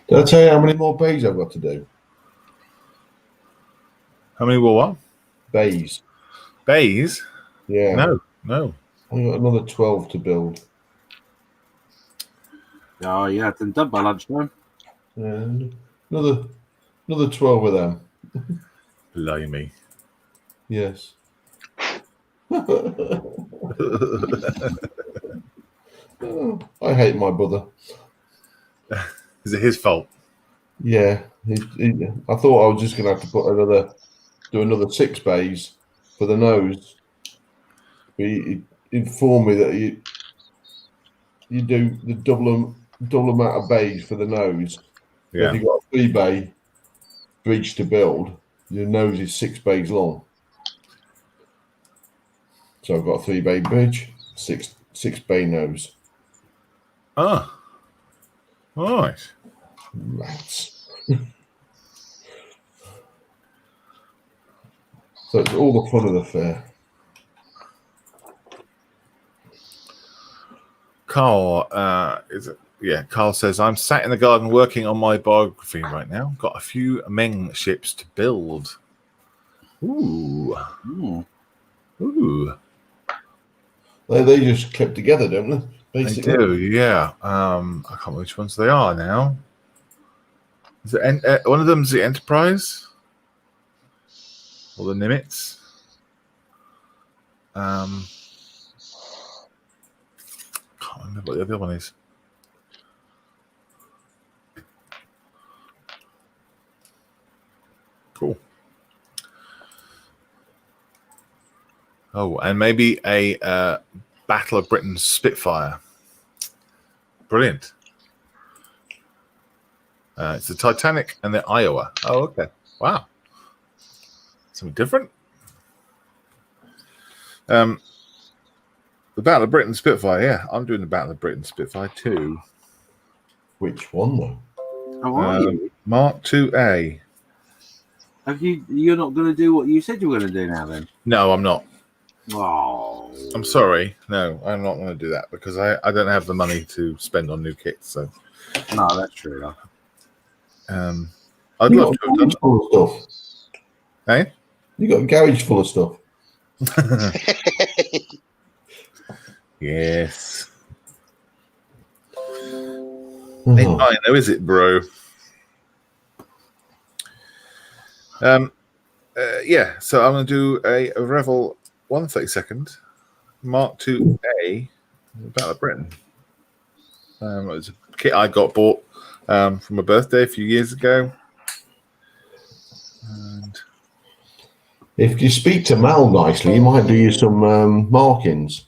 Speaker 3: Did I tell you how many more bays I've got to do?
Speaker 1: How many were what?
Speaker 3: Bays.
Speaker 1: Bays?
Speaker 3: Yeah.
Speaker 1: No.
Speaker 3: I've got another 12 to build.
Speaker 4: Oh, yeah, it's done by lunchtime.
Speaker 3: And another 12 of them.
Speaker 1: Blimey.
Speaker 3: Yes. I hate my brother.
Speaker 1: Is it his fault?
Speaker 3: Yeah. I thought I was just going to have to do another 6 bays for the nose. But he informed me that you do the double amount of bays for the nose.
Speaker 1: Yeah.
Speaker 3: If you've got a 3 bay bridge to build, your nose is 6 bays long. So I've got a 3 bay bridge, 6 bay nose.
Speaker 1: Oh. All right.
Speaker 3: Rats. So it's all the fun of the fair.
Speaker 1: Carl, Carl says, I'm sat in the garden working on my biography right now. Got a few Meng ships to build. Ooh. Ooh.
Speaker 3: They just clip together, don't they?
Speaker 1: Basically. They do, yeah. I can't remember which ones they are now. Is it one of them's the Enterprise? Or the Nimitz? Can't remember what the other one is. Cool. Oh, and maybe a Battle of Britain Spitfire. Brilliant. It's the Titanic and the Iowa. Oh, okay. Wow. Something different. The Battle of Britain Spitfire. Yeah, I'm doing the Battle of Britain Spitfire too.
Speaker 3: Which one though?
Speaker 4: How are you?
Speaker 1: Mark 2A.
Speaker 4: You're not going to do what you said you were going to do now, then?
Speaker 1: No, I'm not.
Speaker 4: Oh,
Speaker 1: I'm sorry. No, I'm not going to do that because I don't have the money to spend on new kits. So
Speaker 4: no, that's true enough.
Speaker 1: I'd love to have done
Speaker 3: full of stuff.
Speaker 1: Hey,
Speaker 3: you got a garage full of stuff.
Speaker 1: Yes. Ain't mine though, is it, bro? Yeah. So I'm going to do a Revel 132nd Mark 2A Battle of Britain. It was a kit I bought for my birthday a few years ago. And
Speaker 3: if you speak to Mal nicely, he might do you some markings.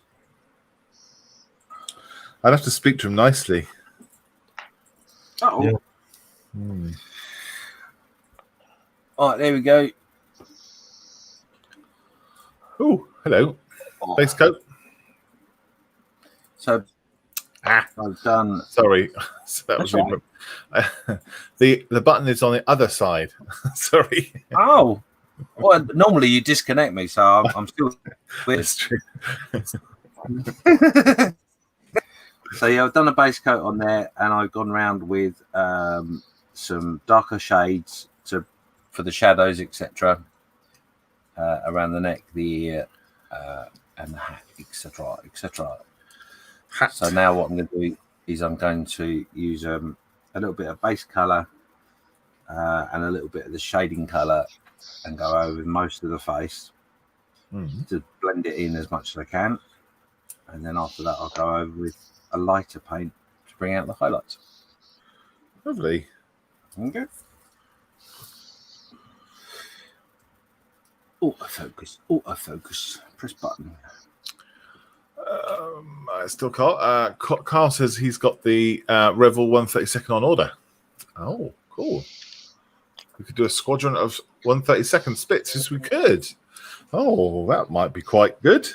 Speaker 1: I'd have to speak to him nicely.
Speaker 4: Oh.
Speaker 3: Yeah.
Speaker 4: All right, there we go.
Speaker 1: Oh, hello. Base coat.
Speaker 4: So I've done.
Speaker 1: Sorry, that was right. The button is on the other side. Sorry.
Speaker 4: Oh, well, normally you disconnect me, so I'm still.
Speaker 1: That's true.
Speaker 4: So yeah, I've done a base coat on there, and I've gone around with some darker shades for the shadows, etc. Around the neck, the ear, and the hat, etc., etc. So now what I'm going to do is I'm going to use a little bit of base colour and a little bit of the shading colour and go over most of the face to blend it in as much as I can. And then after that, I'll go over with a lighter paint to bring out the highlights.
Speaker 1: Lovely.
Speaker 4: Okay. Autofocus. Press button.
Speaker 1: I still can't. Carl says he's got the Revel 132nd on order. Oh, cool. We could do a squadron of 132nd Spits. Yes, we could. Oh, that might be quite good.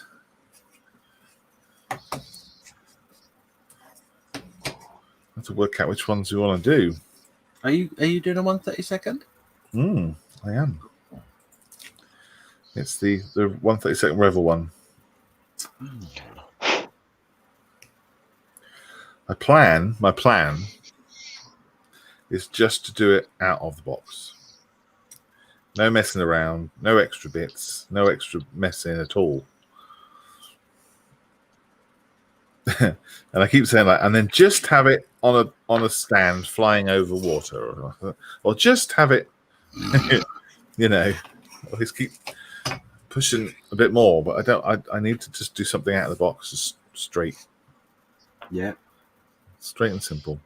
Speaker 1: Have to work out which ones we want to do.
Speaker 4: Are you doing a 132nd?
Speaker 1: I am. It's the 132nd Revel one. My plan is just to do it out of the box. No messing around, no extra bits, no extra messing at all. And I keep saying that, and then just have it on a stand flying over water, or just have it, you know. I just keep pushing a bit more, but I don't. I need to just do something out of the box, just straight.
Speaker 4: Yeah.
Speaker 1: Straight and simple.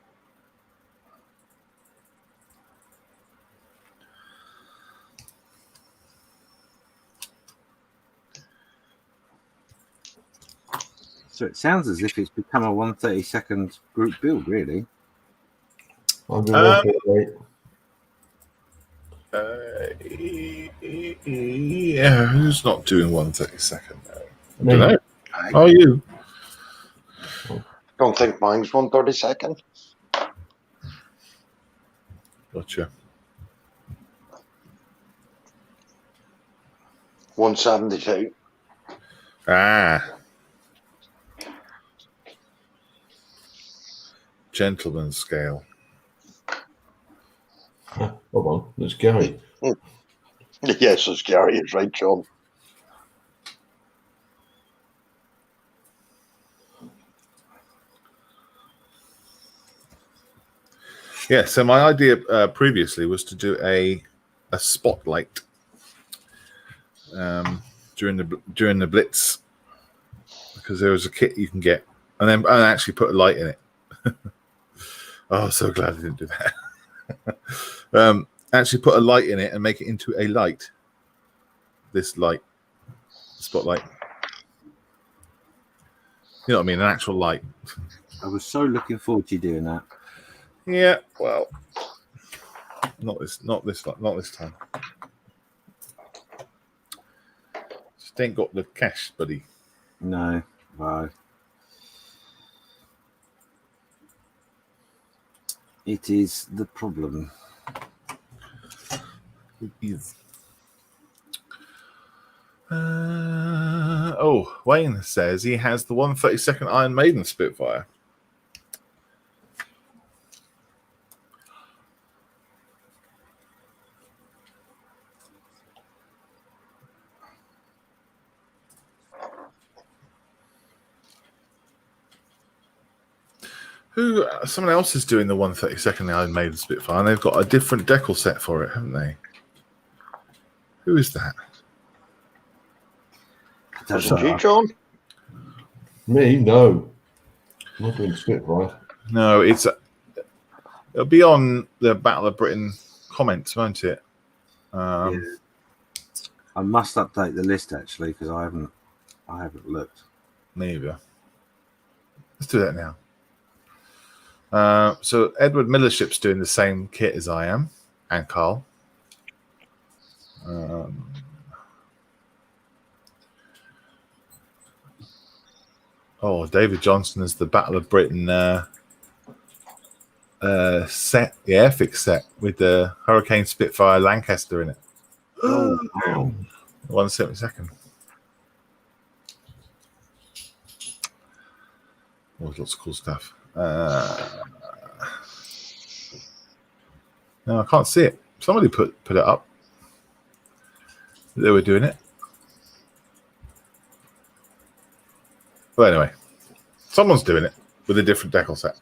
Speaker 4: So it sounds as if it's become a 132nd group build, really.
Speaker 3: I've been working
Speaker 1: Yeah, who's not doing 132nd now? I
Speaker 3: Me.
Speaker 1: don't know. Are you?
Speaker 2: Don't think mine's 132nd.
Speaker 1: Gotcha.
Speaker 2: 172.
Speaker 1: Ah. Gentleman's scale.
Speaker 3: Hold on, let's go.
Speaker 2: Yes, it's Gary. It's right, John.
Speaker 1: Yeah, so my idea previously was to do a spotlight during the blitz, because there was a kit you can get, and then I actually put a light in it. Oh, so glad I didn't do that. Actually put a light in it and make it into a light. This light, spotlight. You know what I mean? An actual light.
Speaker 4: I was so looking forward to you doing that.
Speaker 1: Yeah, well, not this time. Just ain't got the cash, buddy.
Speaker 4: No. Wow. It is the problem.
Speaker 1: It is. Wayne says he has the 132nd Iron Maiden Spitfire. Someone else is doing the 132nd Iron Maiden Spitfire, and they've got a different decal set for it, haven't they? Who is that?
Speaker 2: Was it you, John?
Speaker 3: Me? No. I'm not doing Spitfire.
Speaker 1: No, it'll be on the Battle of Britain comments, won't it?
Speaker 4: Yeah. I must update the list actually, because I haven't looked.
Speaker 1: Maybe. Let's do that now. So Edward Millership's doing the same kit as I am, and Carl. David Johnson is the Battle of Britain set, the Airfix set with the Hurricane Spitfire Lancaster in it.
Speaker 4: Oh, wow.
Speaker 1: 172nd. There's lots of cool stuff. No, I can't see it. Somebody put it up. They were doing it. Well, anyway, someone's doing it with a different decal set.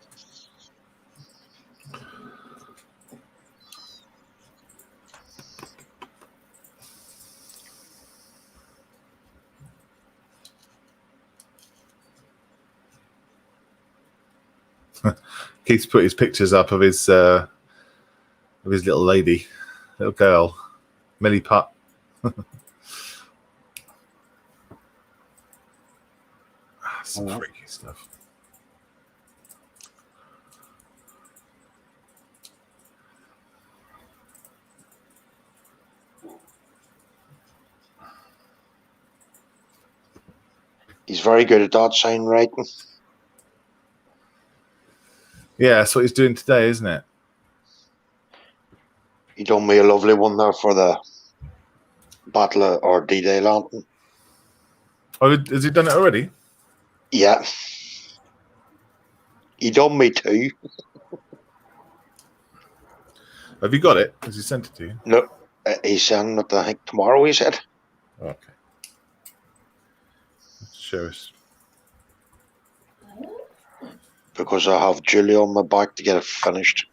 Speaker 1: Keith's put his pictures up of his little lady, little girl, Millie Putt. Some freaky stuff.
Speaker 2: He's very good at that sign writing.
Speaker 1: Yeah, that's what he's doing today, isn't it?
Speaker 2: He done me a lovely one there for the Battle or D-Day Lantern.
Speaker 1: Oh, has he done it already?
Speaker 2: Yeah. He done me too.
Speaker 1: Have you got it? Has he sent it to you?
Speaker 2: No, he's sending it, I think, tomorrow, he said.
Speaker 1: Okay. Show us.
Speaker 2: Because I have Julie on my back to get it finished.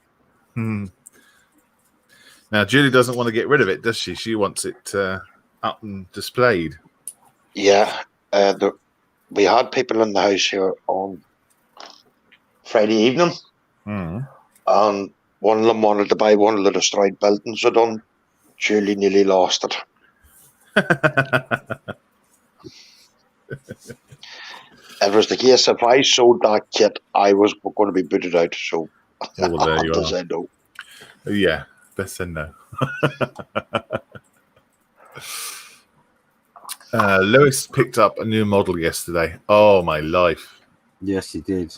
Speaker 1: Now, Julie doesn't want to get rid of it, does she? She wants it up and displayed.
Speaker 2: Yeah. We had people in the house here on Friday evening, and one of them wanted to buy one of the destroyed buildings I done. Julie nearly lost it. It was the case, if I sold that kit, I was going to be booted out, so
Speaker 1: Oh, well, there you are.
Speaker 2: I know.
Speaker 1: Yeah, best say no. Lewis picked up a new model yesterday. Oh, my life.
Speaker 4: Yes, he did.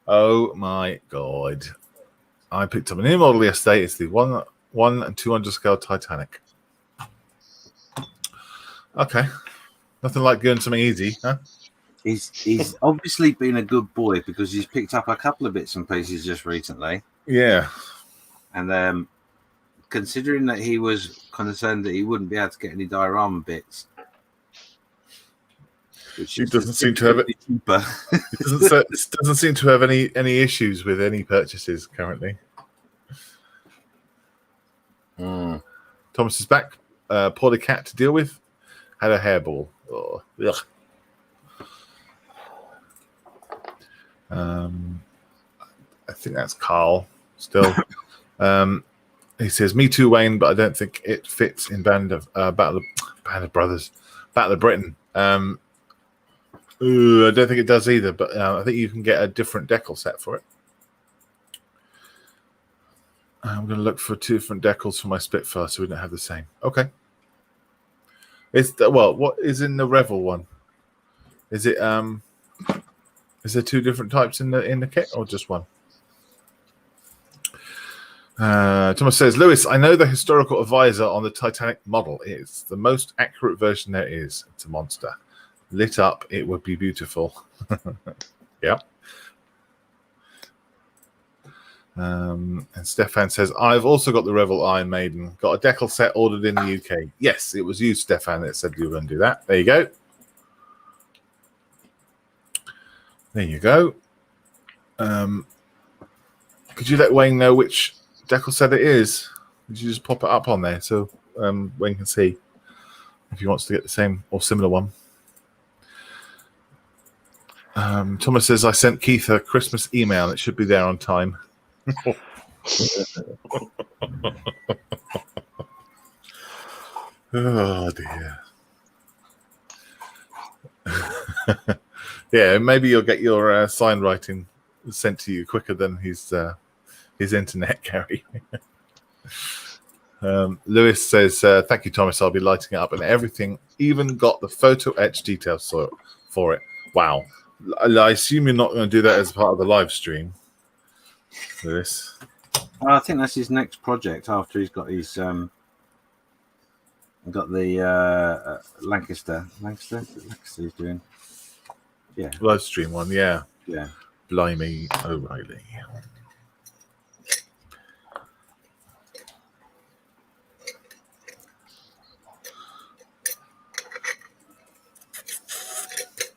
Speaker 1: Oh, my God. I picked up a new model yesterday. It's the 1 and 200 scale Titanic. Okay. Nothing like doing something easy, huh?
Speaker 4: He's obviously been a good boy because he's picked up a couple of bits and pieces just recently.
Speaker 1: Yeah.
Speaker 4: And considering that he was concerned that he wouldn't be able to get any diorama bits, which
Speaker 1: he doesn't seem to have it.
Speaker 4: Cheaper.
Speaker 1: doesn't seem to have any issues with any purchases currently. Thomas is back. Poorly cat to deal with. Had a hairball. Oh, ugh. I think that's Carl still. He says, "Me too, Wayne, but I don't think it fits in Band of Brothers, Battle of Britain." I don't think it does either, but I think you can get a different decal set for it. I'm going to look for 2 different decals for my Spitfire, so we don't have the same. Okay. What is in the Revel one? Is it is there 2 different types in the kit or just one? Thomas says, Lewis, I know the historical visor on the Titanic model is the most accurate version there is. It's a monster. Lit up, it would be beautiful. Yeah. And Stefan says, I've also got the Revel Iron Maiden. Got a decal set ordered in the UK. Yes, it was you, Stefan, that said you were going to do that. There you go. There you go. Could you let Wayne know which decal set it is? Could you just pop it up on there so Wayne can see if he wants to get the same or similar one? Thomas says, I sent Keith a Christmas email. It should be there on time. Oh, dear. Yeah, maybe you'll get your sign writing sent to you quicker than his internet, Gary. Lewis says, thank you, Thomas. I'll be lighting it up and everything. Even got the photo etch details for it. Wow. I assume you're not going to do that as part of the live stream, Lewis.
Speaker 4: I think that's his next project after he's got his Lancaster he's doing. Yeah.
Speaker 1: Live stream one, yeah.
Speaker 4: Yeah.
Speaker 1: Blimey O'Reilly.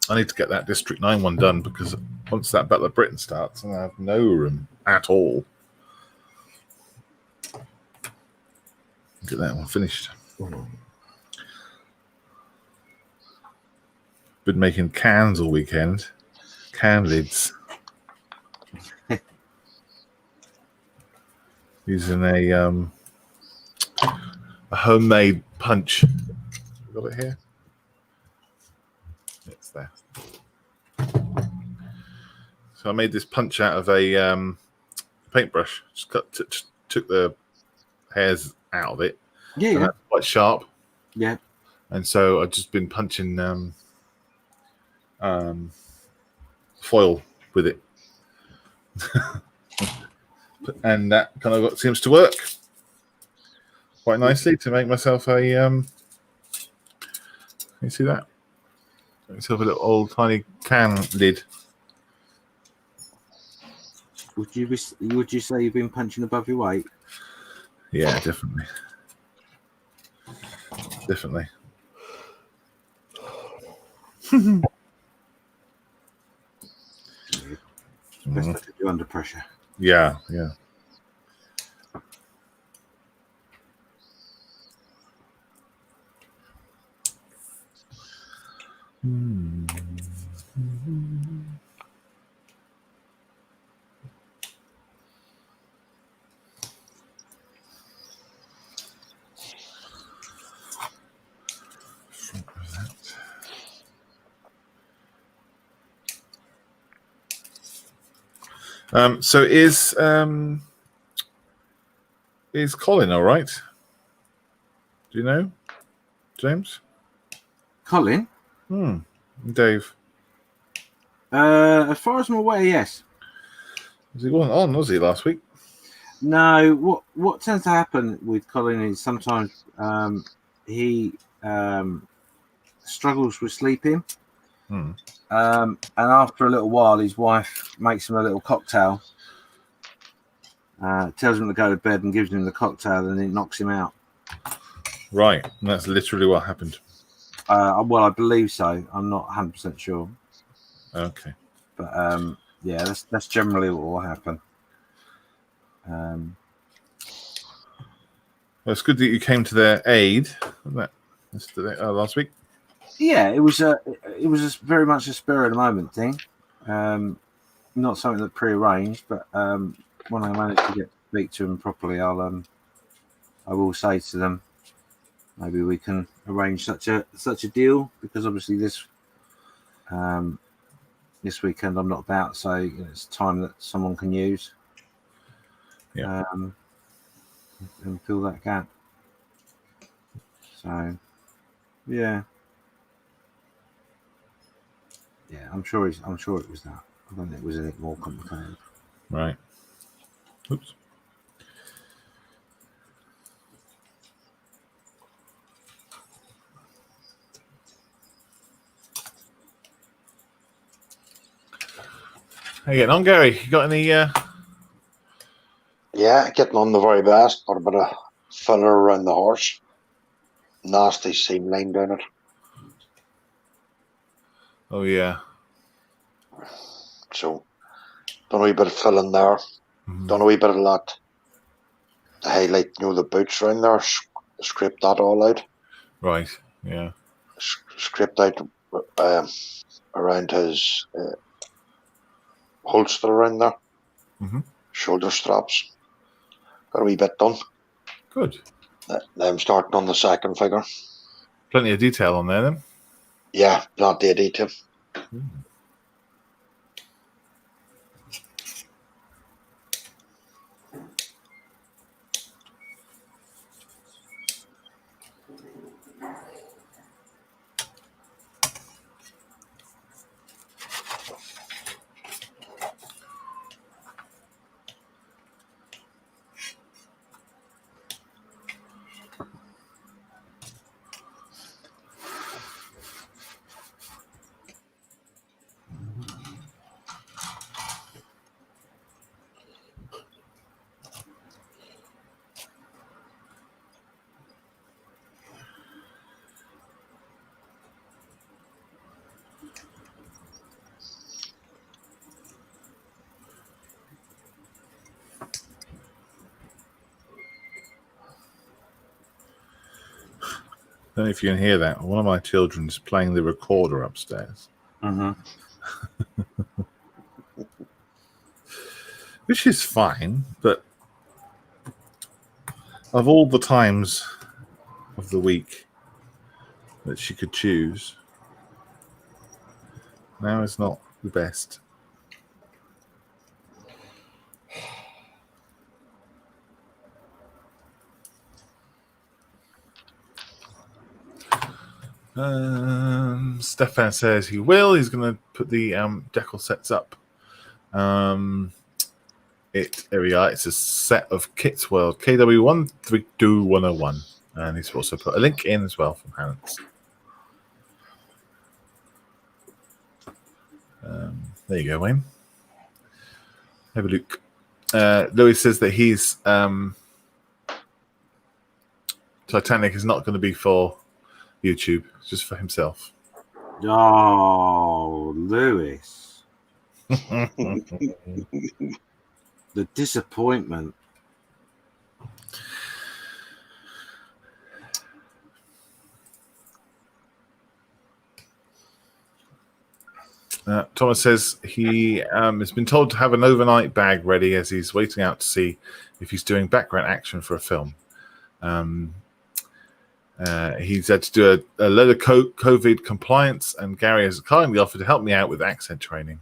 Speaker 1: I need to get that District 9 one done because once that Battle of Britain starts, I have no room at all. Get that one finished. Been making cans all weekend. Can lids. Using a homemade punch. Got it here? It's there. So I made this punch out of a paintbrush. Just took the hairs out of it.
Speaker 4: Yeah,
Speaker 1: and that's quite sharp.
Speaker 4: Yeah.
Speaker 1: And so I've just been punching foil with it. And that kind of seems to work quite nicely to make myself a you see that? Make myself a little old tiny can lid.
Speaker 4: Would you say you've been punching above your weight?
Speaker 1: Yeah, definitely. Definitely.
Speaker 4: Best I could do under pressure.
Speaker 1: Yeah, yeah. So is Colin all right? Do you know, James?
Speaker 4: Colin?
Speaker 1: Dave?
Speaker 4: As far as I'm aware, yes.
Speaker 1: He wasn't on, was he, last week?
Speaker 4: No. What tends to happen with Colin is sometimes he struggles with sleeping. And after a little while, his wife makes him a little cocktail, tells him to go to bed and gives him the cocktail, and it knocks him out.
Speaker 1: Right. And that's literally what happened.
Speaker 4: Well, I believe so. I'm not 100% sure.
Speaker 1: Okay.
Speaker 4: But yeah, that's generally what will happen.
Speaker 1: Well, it's good that you came to their aid, wasn't it? Last week.
Speaker 4: Yeah, it was very much a spur of the moment thing. Not something that pre-arranged, but when I manage to get to speak to them properly, I will say to them, maybe we can arrange such a deal, because obviously this weekend I'm not about, so it's time that someone can use.
Speaker 1: Yeah.
Speaker 4: And fill that gap. So yeah, I'm sure it was that. I don't think it was anything more complicated.
Speaker 1: Right. Oops. How you getting on, Gary? You got any?
Speaker 2: Yeah, getting on the very best. Got a bit of filler around the horse. Nasty seam line down it.
Speaker 1: Oh yeah.
Speaker 2: So done a wee bit of filling there. Done a wee bit of that to highlight, the boots around there. Scraped that all out.
Speaker 1: Right. Yeah.
Speaker 2: Scraped out around his holster around there. Shoulder straps. Got a wee bit done.
Speaker 1: Good.
Speaker 2: Now I'm starting on the second figure.
Speaker 1: Plenty of detail on there, then.
Speaker 2: Yeah, plenty of detail.
Speaker 1: I don't know if you can hear that. One of my children is playing the recorder upstairs. Which is fine, but of all the times of the week that she could choose, now is not the best. Stefan says he will. He's going to put the decal sets up. Here we are. It's a set of Kit's World KW132101, and he's also put a link in as well from Hans. There you go, Wayne. Have a look. Louis says that he's Titanic is not going to be for YouTube, it's just for himself.
Speaker 4: Oh, Lewis. The disappointment.
Speaker 1: Thomas says he has been told to have an overnight bag ready as he's waiting out to see if he's doing background action for a film. He's had to do a load of COVID compliance, and Gary has kindly offered to help me out with accent training.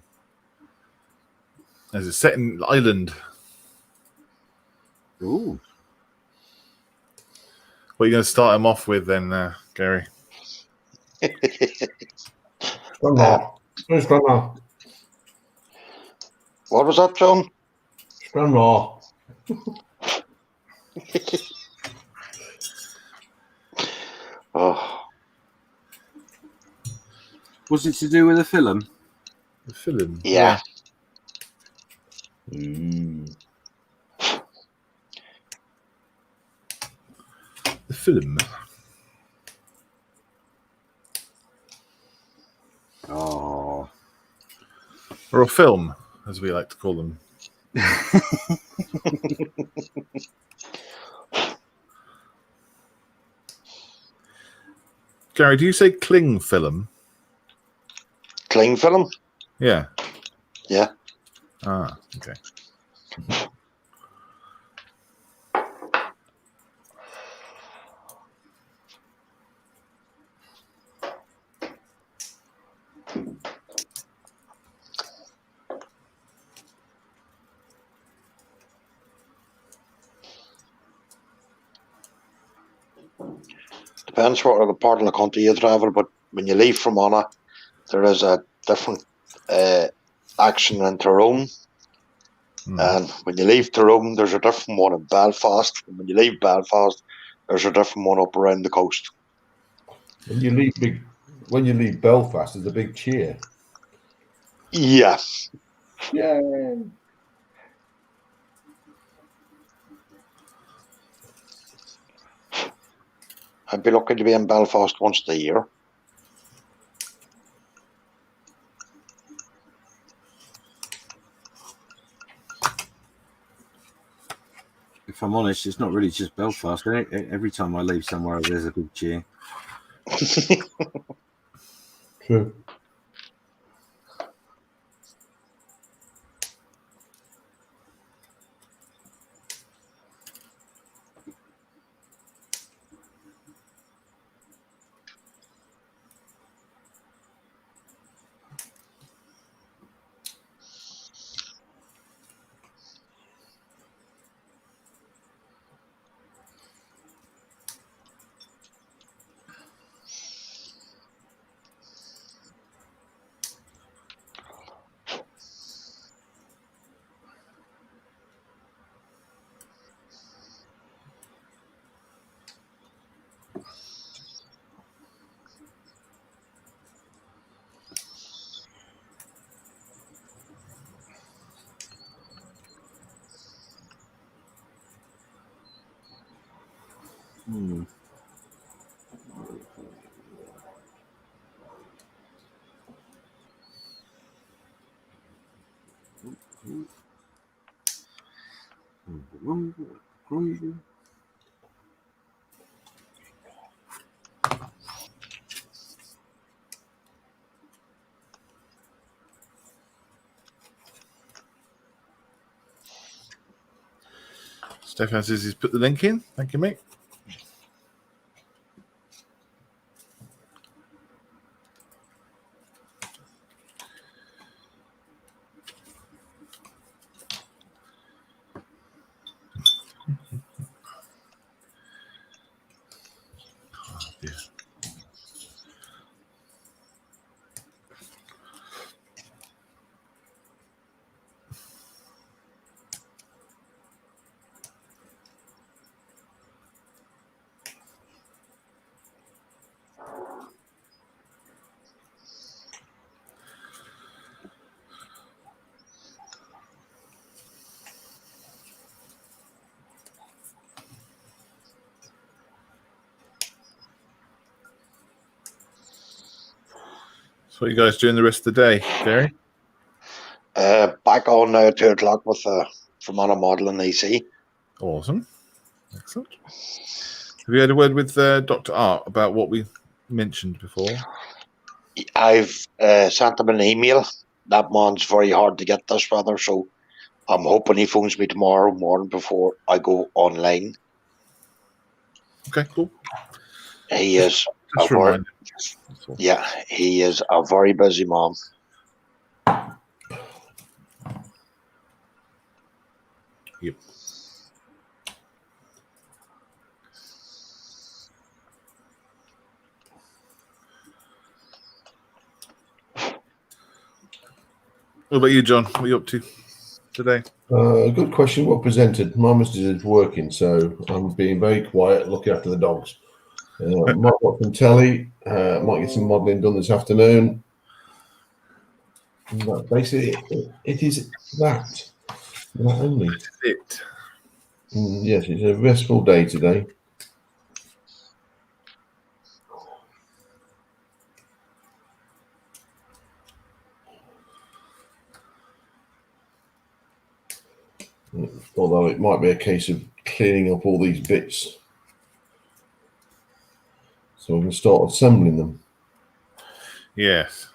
Speaker 1: As it's set in Ireland.
Speaker 4: Ooh.
Speaker 1: What are you going to start him off with then, Gary?
Speaker 3: What
Speaker 2: was that, John? Oh.
Speaker 4: Was it to do with a film?
Speaker 1: The film?
Speaker 2: Yeah.
Speaker 3: Mm.
Speaker 1: The film.
Speaker 4: Oh.
Speaker 1: Or a film, as we like to call them. Gary, do you say cling film?
Speaker 2: Cling film?
Speaker 1: Yeah.
Speaker 2: Yeah.
Speaker 1: Ah, okay.
Speaker 2: Depends what other part of the country you travel, but when you leave from Anna, there is a different action in Tyrone. And when you leave Tyrone, there's a different one in Belfast. And when you leave Belfast, there's a different one up around the coast.
Speaker 3: When you leave Belfast, there's a big cheer.
Speaker 2: Yeah.
Speaker 3: Yeah.
Speaker 2: I'd be lucky to be in Belfast once a year.
Speaker 4: If I'm honest, it's not really just Belfast. Every time I leave somewhere, there's a big cheer.
Speaker 3: True.
Speaker 1: Stefan says he's put the link in. Thank you, mate. So what are you guys doing the rest of the day, Gary?
Speaker 2: Back on now at 2 o'clock with from on a model in AC.
Speaker 1: Awesome. Excellent. Have you had a word with Dr. Art about what we mentioned before?
Speaker 2: I've sent him an email. That man's very hard to get this weather, so I'm hoping he phones me tomorrow morning before I go online.
Speaker 1: Okay, cool.
Speaker 2: He is
Speaker 1: Just remind him.
Speaker 2: Yeah, he is a very busy man.
Speaker 1: Yep. What about you, John? What are you up to today?
Speaker 3: Good question. Well presented. My missus is working, so I'm being very quiet, looking after the dogs. Might watch some telly. Might get some modelling done this afternoon. But basically, it is that. Not only.
Speaker 1: That is it.
Speaker 3: Yes, it's a restful day today. Although it might be a case of cleaning up all these bits. So we can start assembling them.
Speaker 1: Yes.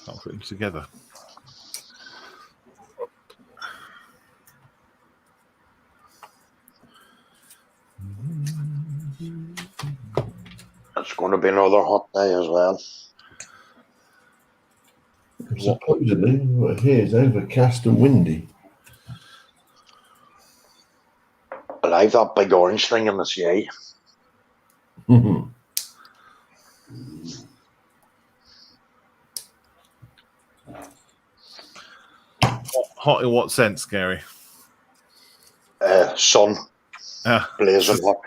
Speaker 1: I'll put them together.
Speaker 2: It's going to be another hot day as well.
Speaker 3: Supposedly, here it's overcast and windy.
Speaker 2: But I've that big orange thing in the sky.
Speaker 1: Hot in what sense, Gary?
Speaker 2: Sun. Blazing hot.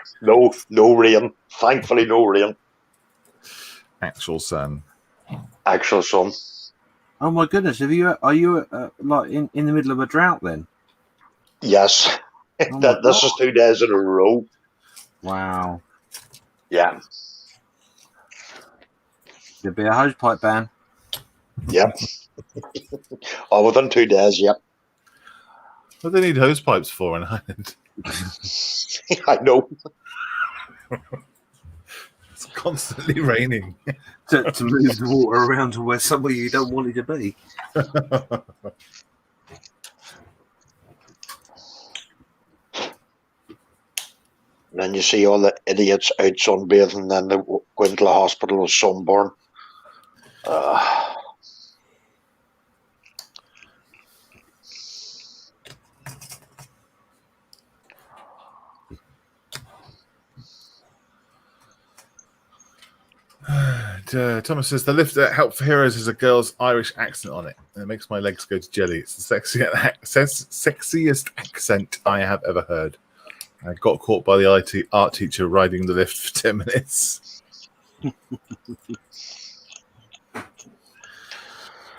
Speaker 2: No rain. Thankfully, no rain.
Speaker 1: Actual sun.
Speaker 2: Actual sun.
Speaker 4: Oh my goodness! Are you like in the middle of a drought then?
Speaker 2: Yes.
Speaker 4: Oh
Speaker 2: This is 2 days in a row.
Speaker 4: Wow.
Speaker 2: Yeah.
Speaker 4: There'd be a hosepipe ban.
Speaker 2: Yep. Within 2 days, yep.
Speaker 1: What do they need hose pipes for in Ireland?
Speaker 2: I know.
Speaker 1: It's constantly raining.
Speaker 4: to move the water around to where somewhere you don't want it to be.
Speaker 2: And then you see all the idiots out sunbathing, and then they go into the hospital with sunburn.
Speaker 1: Thomas says the lift at Help for Heroes has a girl's Irish accent on it, and it makes my legs go to jelly. It's the sexiest accent I have ever heard. I got caught by the art teacher riding the lift for 10 minutes.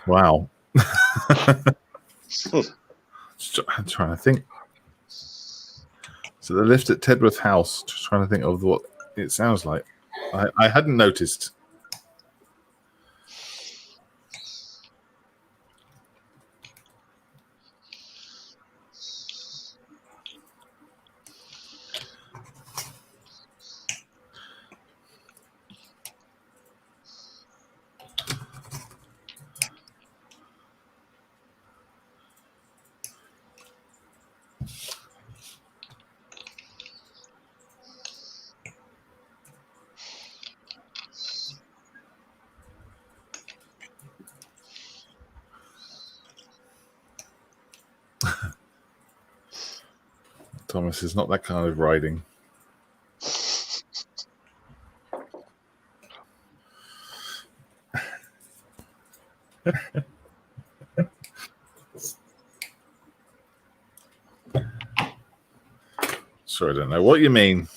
Speaker 1: Wow. I'm trying to think. So the lift at Tedworth House, just trying to think of what it sounds like. I hadn't noticed. Thomas is not that kind of riding. Sorry, I don't know what you mean.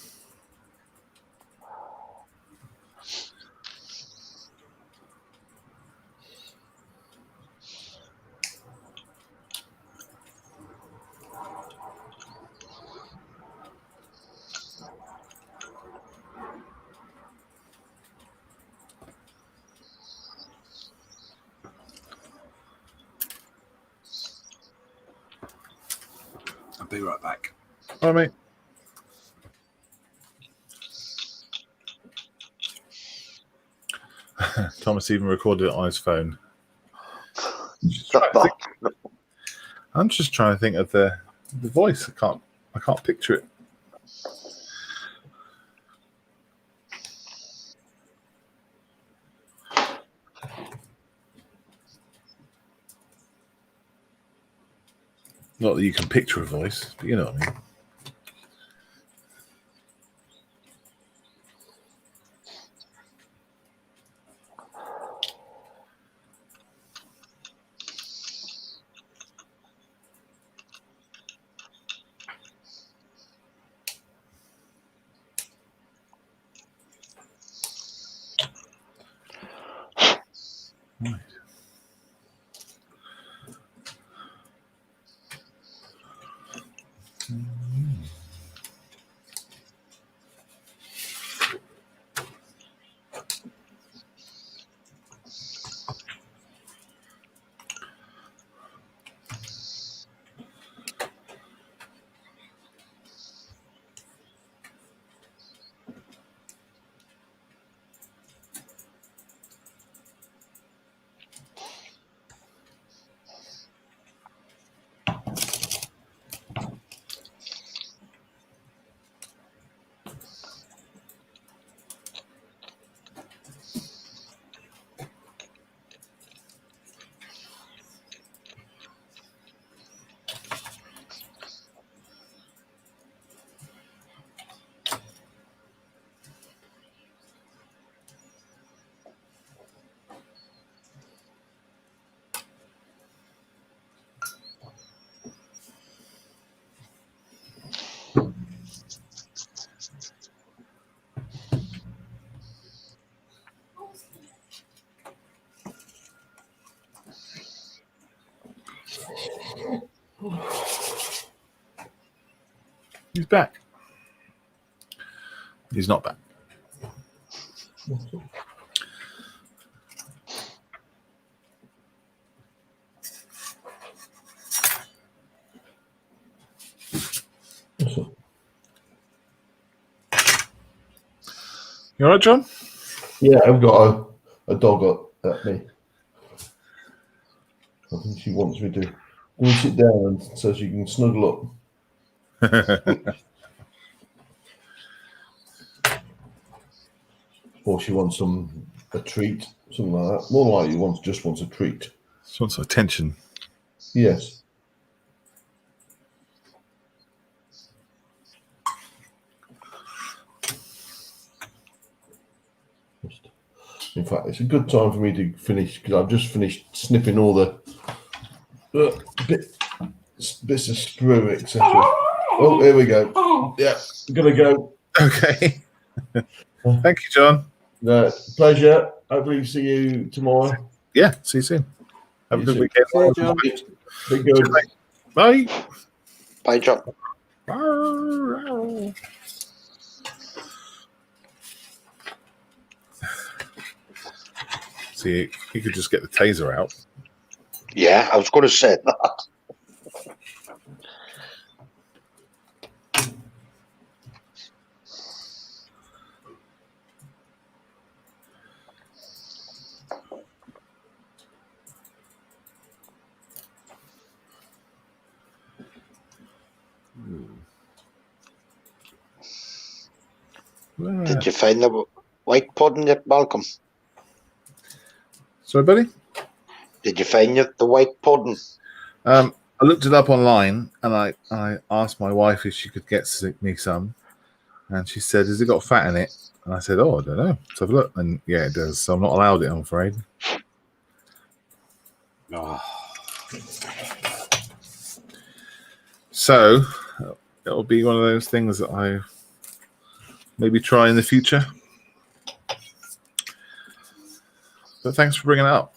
Speaker 4: be right back.
Speaker 1: All right, mate. Thomas even recorded it on his phone. I'm just trying to think of the voice. I can't picture it. Not that you can picture a voice, but you know what I mean. Right. He's back. He's not back. You all right, John?
Speaker 3: Yeah, I've got a dog at me. I think she wants me to go and sit down so she can snuggle up. Or she wants a treat, something like that. More likely just wants a treat.
Speaker 1: She wants attention.
Speaker 3: Yes. In fact, it's a good time for me to finish because I've just finished snipping all the bits of sprue, etc. Oh, here we go. Yeah, I'm gonna go.
Speaker 1: Okay. Thank you, John.
Speaker 3: Pleasure. Hopefully see you tomorrow.
Speaker 1: Yeah, see you soon. Have a good weekend.
Speaker 4: See you, John.
Speaker 3: Be good.
Speaker 1: Bye.
Speaker 2: Bye, John.
Speaker 1: See, he could just get the taser out.
Speaker 2: Yeah, I was going to say that. Did you find the white pudding yet, Malcolm?
Speaker 1: Sorry, buddy?
Speaker 2: Did you find the white pudding?
Speaker 1: I looked it up online and I asked my wife if she could get me some. And she said, has it got fat in it? And I said, oh, I don't know. Let's have a look. And yeah, it does. So I'm not allowed it, I'm afraid.
Speaker 4: Oh.
Speaker 1: So it'll be one of those things that I maybe try in the future. But thanks for bringing it up.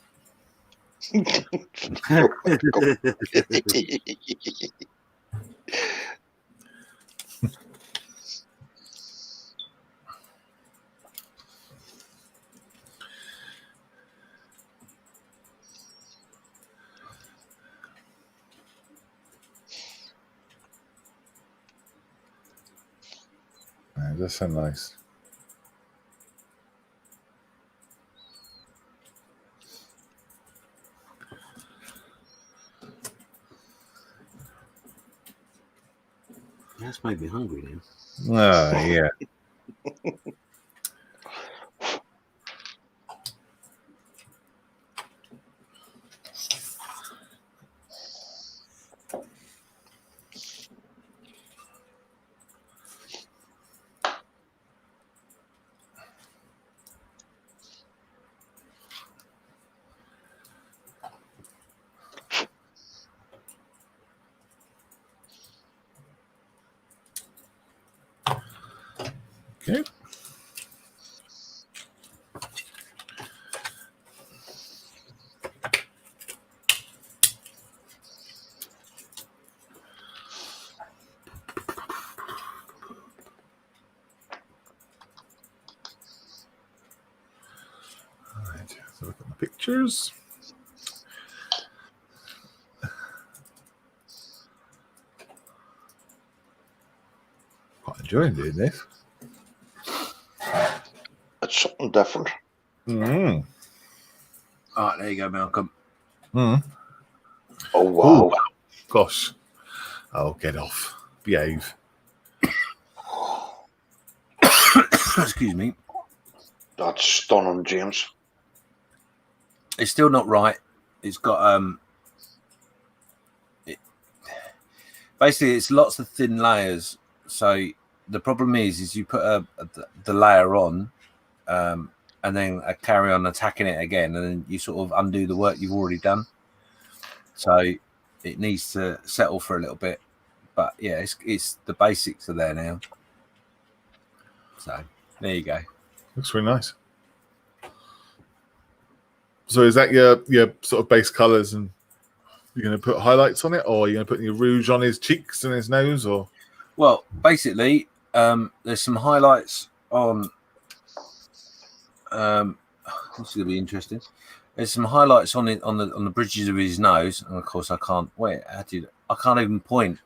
Speaker 1: That's so nice.
Speaker 4: That's made me hungry now.
Speaker 1: Oh, yeah. Okay. All right. So look at my pictures. Quite enjoying doing this.
Speaker 2: It's something different.
Speaker 1: Mm.
Speaker 4: All right, there you go, Malcolm.
Speaker 1: Mm.
Speaker 2: Oh, wow.
Speaker 1: Ooh, gosh. Oh, get off. Behave.
Speaker 4: Excuse me.
Speaker 2: That's stunning, James.
Speaker 4: It's still not right. It's got basically it's lots of thin layers. So the problem is you put the layer on, and then carry on attacking it again, and then you sort of undo the work you've already done. So it needs to settle for a little bit. But yeah, it's the basics are there now. So there you go.
Speaker 1: Looks really nice. So is that your sort of base colours, and you're going to put highlights on it, or are you going to put your rouge on his cheeks and his nose, or?
Speaker 4: Well, basically, there's some highlights on. This is going to be interesting. There's some highlights on it on the bridges of his nose, and of course I can't wait. I can't even point.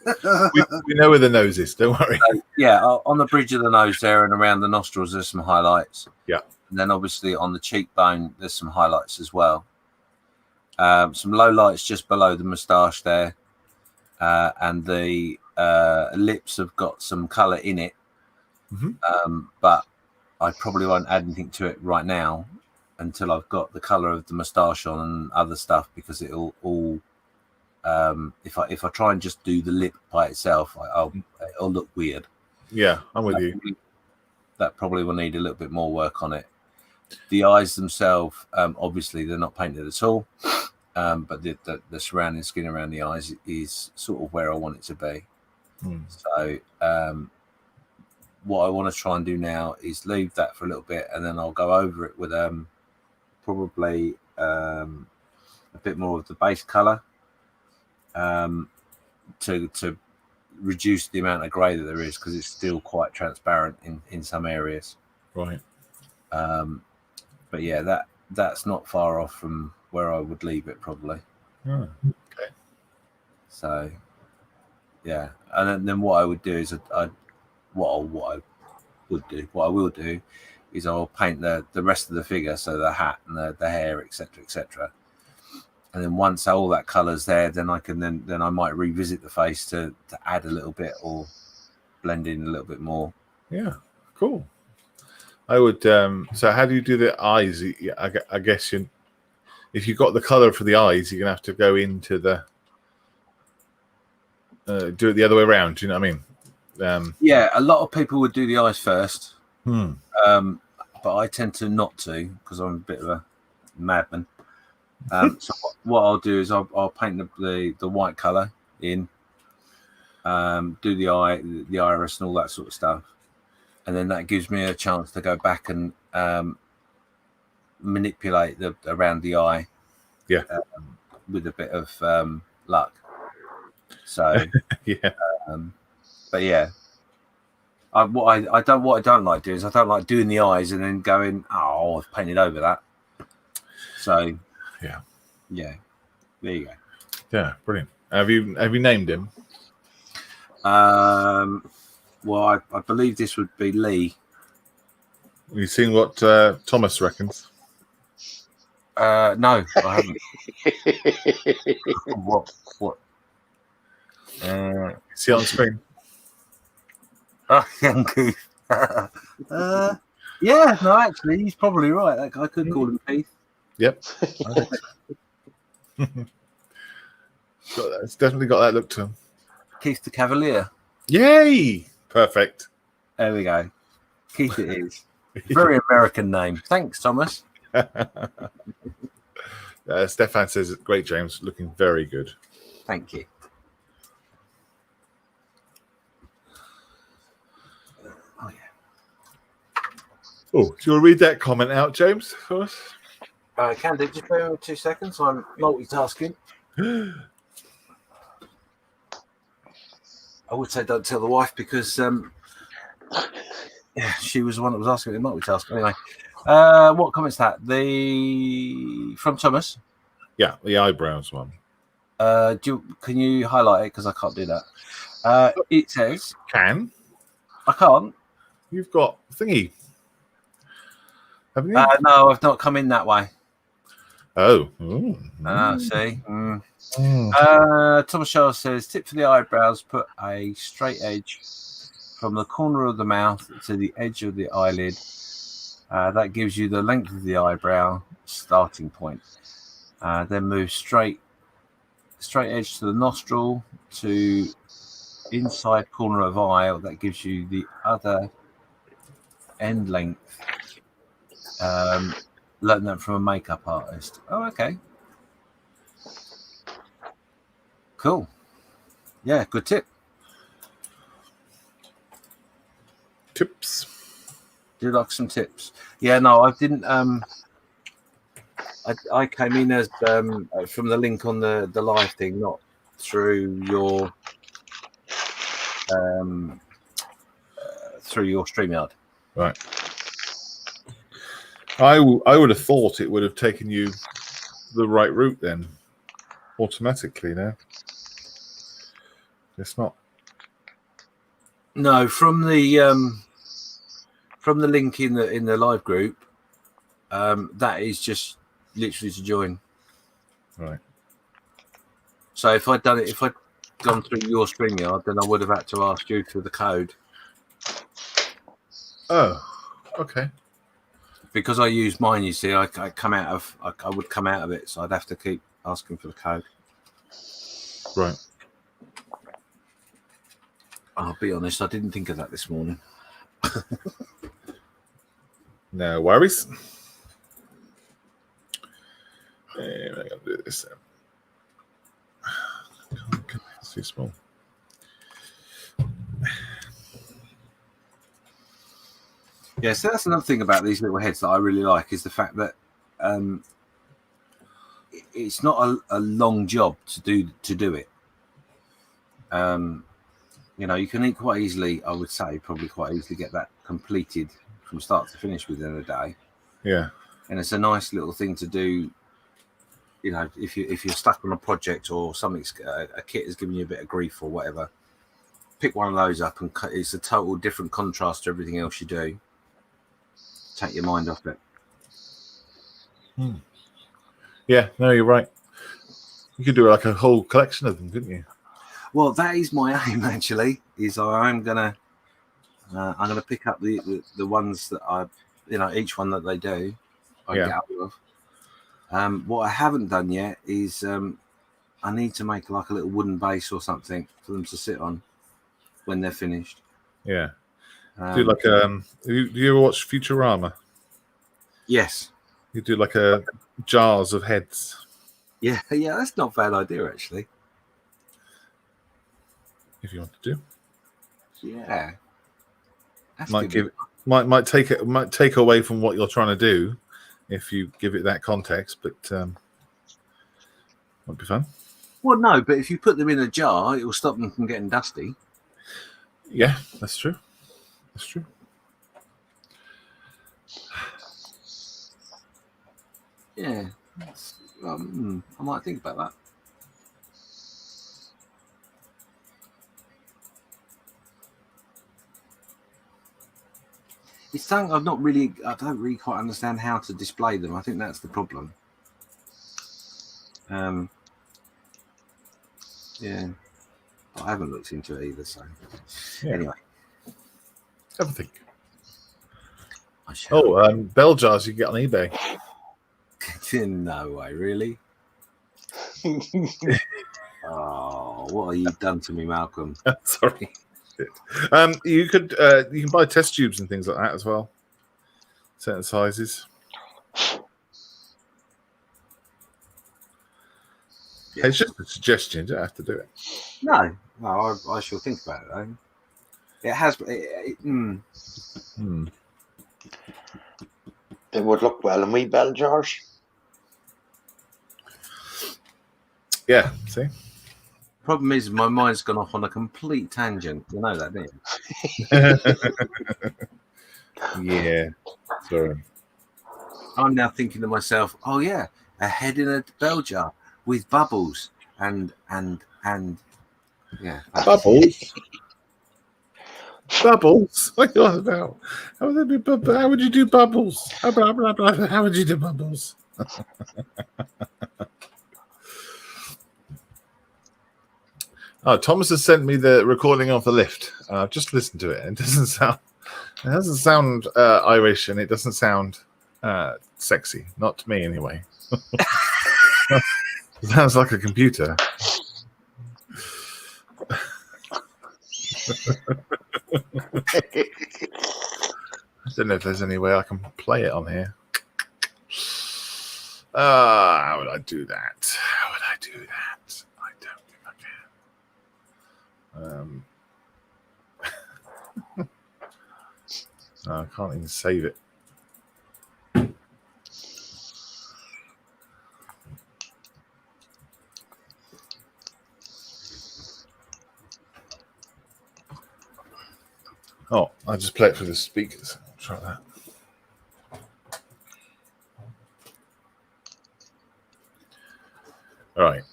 Speaker 1: we know where the nose is. Don't worry.
Speaker 4: Yeah, on the bridge of the nose there and around the nostrils, there's some highlights.
Speaker 1: Yeah,
Speaker 4: and then obviously on the cheekbone, there's some highlights as well. Some low lights just below the moustache there, and the lips have got some colour in it.
Speaker 1: Mm-hmm.
Speaker 4: But I probably won't add anything to it right now until I've got the colour of the moustache on and other stuff, because it'll all. If I try and just do the lip by itself, it'll look weird.
Speaker 1: Yeah, I'm with you.
Speaker 4: That probably will need a little bit more work on it. The eyes themselves, obviously, they're not painted at all, but the surrounding skin around the eyes is sort of where I want it to be. So what I want to try and do now is leave that for a little bit, and then I'll go over it with probably a bit more of the base colour, to reduce the amount of grey that there is, because it's still quite transparent in some areas.
Speaker 1: Right.
Speaker 4: But yeah, that's not far off from where I would leave it probably.
Speaker 1: Oh, okay.
Speaker 4: So yeah, and then what I would do is what I will do is I'll paint the rest of the figure, so the hat and the hair, etc. And then once all that colour's there, then I can then I might revisit the face to add a little bit or blend in a little bit more.
Speaker 1: Yeah, cool. I would. So how do you do the eyes? I guess if you've got the colour for the eyes, you're gonna have to go into the do it the other way around. Do you know what I mean?
Speaker 4: Yeah, a lot of people would do the eyes first,
Speaker 1: Hmm.
Speaker 4: but I tend to not to, because I'm a bit of a madman. So what I'll do is I'll paint the white colour in, do the iris and all that sort of stuff, and then that gives me a chance to go back and manipulate around the eye, with a bit of luck. So
Speaker 1: Yeah.
Speaker 4: But yeah, what I don't like doing is I don't like doing the eyes and then going, oh, I've painted over that. So
Speaker 1: yeah,
Speaker 4: there you go.
Speaker 1: Yeah, brilliant. Have you named him?
Speaker 4: Well, I believe this would be Lee.
Speaker 1: You seen what Thomas reckons?
Speaker 4: No, I haven't. What?
Speaker 1: See it on screen?
Speaker 4: Oh, young goof. Yeah, no, actually, he's probably right. That guy could call him Keith.
Speaker 1: Yep. It's definitely got that look to him.
Speaker 4: Keith the Cavalier.
Speaker 1: Yay! Perfect.
Speaker 4: There we go. Keith it is. Very American name. Thanks, Thomas.
Speaker 1: Stefan says, great, James. Looking very good.
Speaker 4: Thank you. Oh, yeah.
Speaker 1: Oh, do you want to read that comment out, James, for us?
Speaker 4: Can do. Just bear with me 2 seconds. I'm multitasking. I would say don't tell the wife because yeah, she was the one that was asking me to multitask. Anyway, what comment's that? From Thomas?
Speaker 1: Yeah, the eyebrows one.
Speaker 4: Can you highlight it? Because I can't do that. It says...
Speaker 1: Can?
Speaker 4: I can't.
Speaker 1: You've got thingy. Haven't you?
Speaker 4: No, I've not come in that way.
Speaker 1: Oh.
Speaker 4: See? Thomas Shaw says, tip for the eyebrows, put a straight edge from the corner of the mouth to the edge of the eyelid. That gives you the length of the eyebrow starting point. Then move straight edge to the nostril to inside corner of eye. That gives you the other end length. Learned that from a makeup artist. Oh, okay. Cool. Yeah, good tip.
Speaker 1: Tips.
Speaker 4: Do you like some tips? Yeah, no, I didn't. I came in as from the link on the live thing, not through your StreamYard.
Speaker 1: Right. I would have thought it would have taken you the right route then, automatically. Now it's not.
Speaker 4: No, from the link in the live group, that is just literally to join.
Speaker 1: Right.
Speaker 4: So if I'd gone through your StreamYard, then I would have had to ask you for the code.
Speaker 1: Oh, okay.
Speaker 4: Because I use mine, you see, I would come out of it, so I'd have to keep asking for the code.
Speaker 1: Right.
Speaker 4: I'll be honest, I didn't think of that this morning.
Speaker 1: No worries. And I'm gonna do this then. It's too small.
Speaker 4: Yeah, so that's another thing about these little heads that I really like is the fact that it's not a long job to do it. You know, you can quite easily, I would say, probably quite easily get that completed from start to finish within a day.
Speaker 1: Yeah.
Speaker 4: And it's a nice little thing to do. You know, if you're stuck on a project or something, a kit is giving you a bit of grief or whatever, pick one of those up, and it's a total different contrast to everything else you do. Take your mind off it.
Speaker 1: Yeah, no, you're right. You could do like a whole collection of them, couldn't you?
Speaker 4: Well, that is my aim. Actually, is I'm gonna pick up the ones that I, you know, each one that they do, I get out of. What I haven't done yet is I need to make like a little wooden base or something for them to sit on when they're finished.
Speaker 1: Yeah. Do like do you ever watch Futurama?
Speaker 4: Yes.
Speaker 1: You do like a jars of heads.
Speaker 4: Yeah, that's not a bad idea actually.
Speaker 1: If you want to do.
Speaker 4: Yeah.
Speaker 1: Might take away from what you're trying to do if you give it that context, but might be fun.
Speaker 4: Well, no, but if you put them in a jar, it will stop them from getting dusty.
Speaker 1: Yeah, that's true. That's true.
Speaker 4: Yeah, I might think about that. It's something I don't really quite understand how to display them. I think that's the problem. Yeah, I haven't looked into it either. So anyway,
Speaker 1: have a think.
Speaker 4: I shall.
Speaker 1: Oh, bell jars you can get on eBay.
Speaker 4: No way, really? Oh, what have you done to me, Malcolm?
Speaker 1: Sorry. You can buy test tubes and things like that as well. Certain sizes.
Speaker 4: Yeah.
Speaker 1: It's just a suggestion. You don't have to do it.
Speaker 4: No, I shall think about it though. It has.
Speaker 2: They would look well in wee bell jars.
Speaker 1: Yeah, see?
Speaker 4: Problem is, my mind's gone off on a complete tangent. You know that, don't you?
Speaker 1: Yeah, sorry.
Speaker 4: I'm now thinking to myself, oh yeah, a head in a bell jar with bubbles and yeah.
Speaker 1: Bubbles. Bubbles? What are you on about? How would you do bubbles? How would you do bubbles? Oh, Thomas has sent me the recording of the lift. I've just listened to it. It doesn't sound Irish, and it doesn't sound sexy. Not to me, anyway. It sounds like a computer. I don't know if there's any way I can play it on here. How would I do that? I don't think I can. No, I can't even save it. Oh, I'll just play it through the speakers. Try that. All right.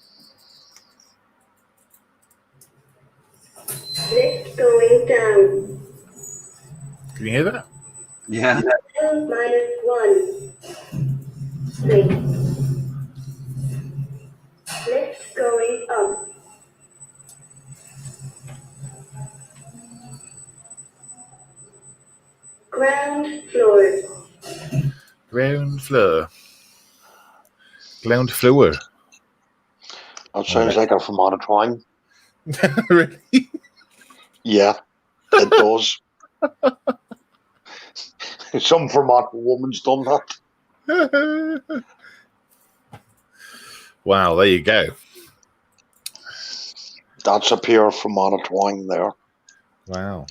Speaker 5: Lift going down.
Speaker 1: Can you hear that?
Speaker 4: Yeah.
Speaker 5: -1. 3. Lift going up. Ground floor.
Speaker 1: Ground floor. Ground floor.
Speaker 2: That sounds like a Fermanagh twang.
Speaker 1: Really?
Speaker 2: Yeah, it does. Some Fermanagh woman's done that.
Speaker 1: Wow, there you go.
Speaker 2: That's a pure Fermanagh twang there.
Speaker 1: Wow.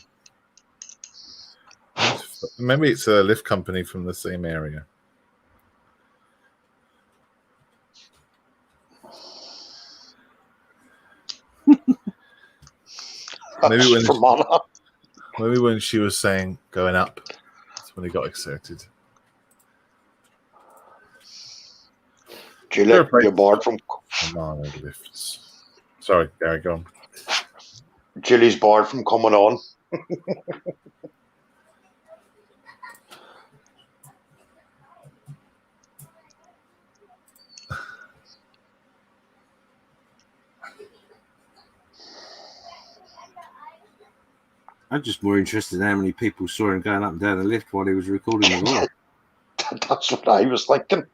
Speaker 1: Maybe it's a lift company from the same area. Maybe when she was saying going up, that's when he got excited.
Speaker 2: Julie, you're barred from.
Speaker 1: Lifts. Sorry, Gary, go on.
Speaker 2: Julie's barred from coming on.
Speaker 4: I'm just more interested in how many people saw him going up and down the lift while he was recording the vlog.
Speaker 2: That's what I was thinking.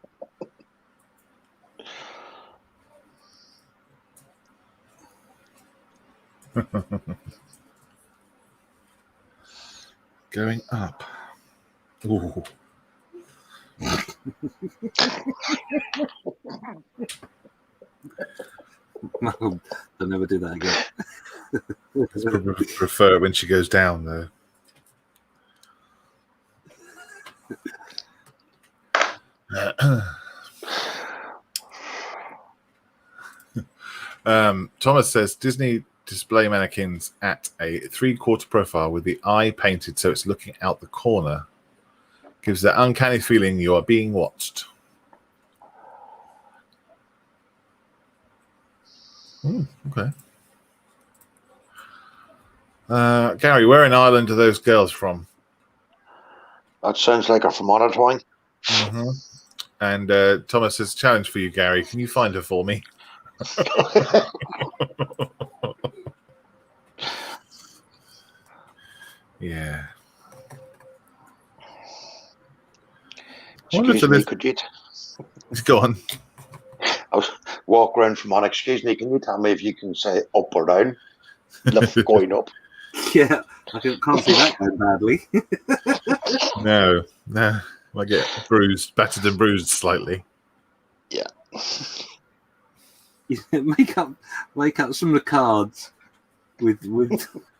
Speaker 1: Going up. Ooh.
Speaker 4: They'll never do that again.
Speaker 1: I probably prefer it when she goes down, though. Thomas says Disney display mannequins at a 3/4 profile with the eye painted so it's looking out the corner. Gives that uncanny feeling you are being watched. Okay. Gary, where in Ireland are those girls from?
Speaker 2: That sounds like a from monitoring.
Speaker 1: Mm-hmm. And Thomas has a challenge for you, Gary. Can you find her for me? Yeah.
Speaker 2: Excuse me, could you
Speaker 1: go on?
Speaker 2: I was walk around from on. Excuse me, can you tell me if you can say up or down? Lift going up.
Speaker 4: Yeah, I can't see that going badly.
Speaker 1: No. I get battered and bruised slightly.
Speaker 2: Yeah.
Speaker 4: make up some of the cards with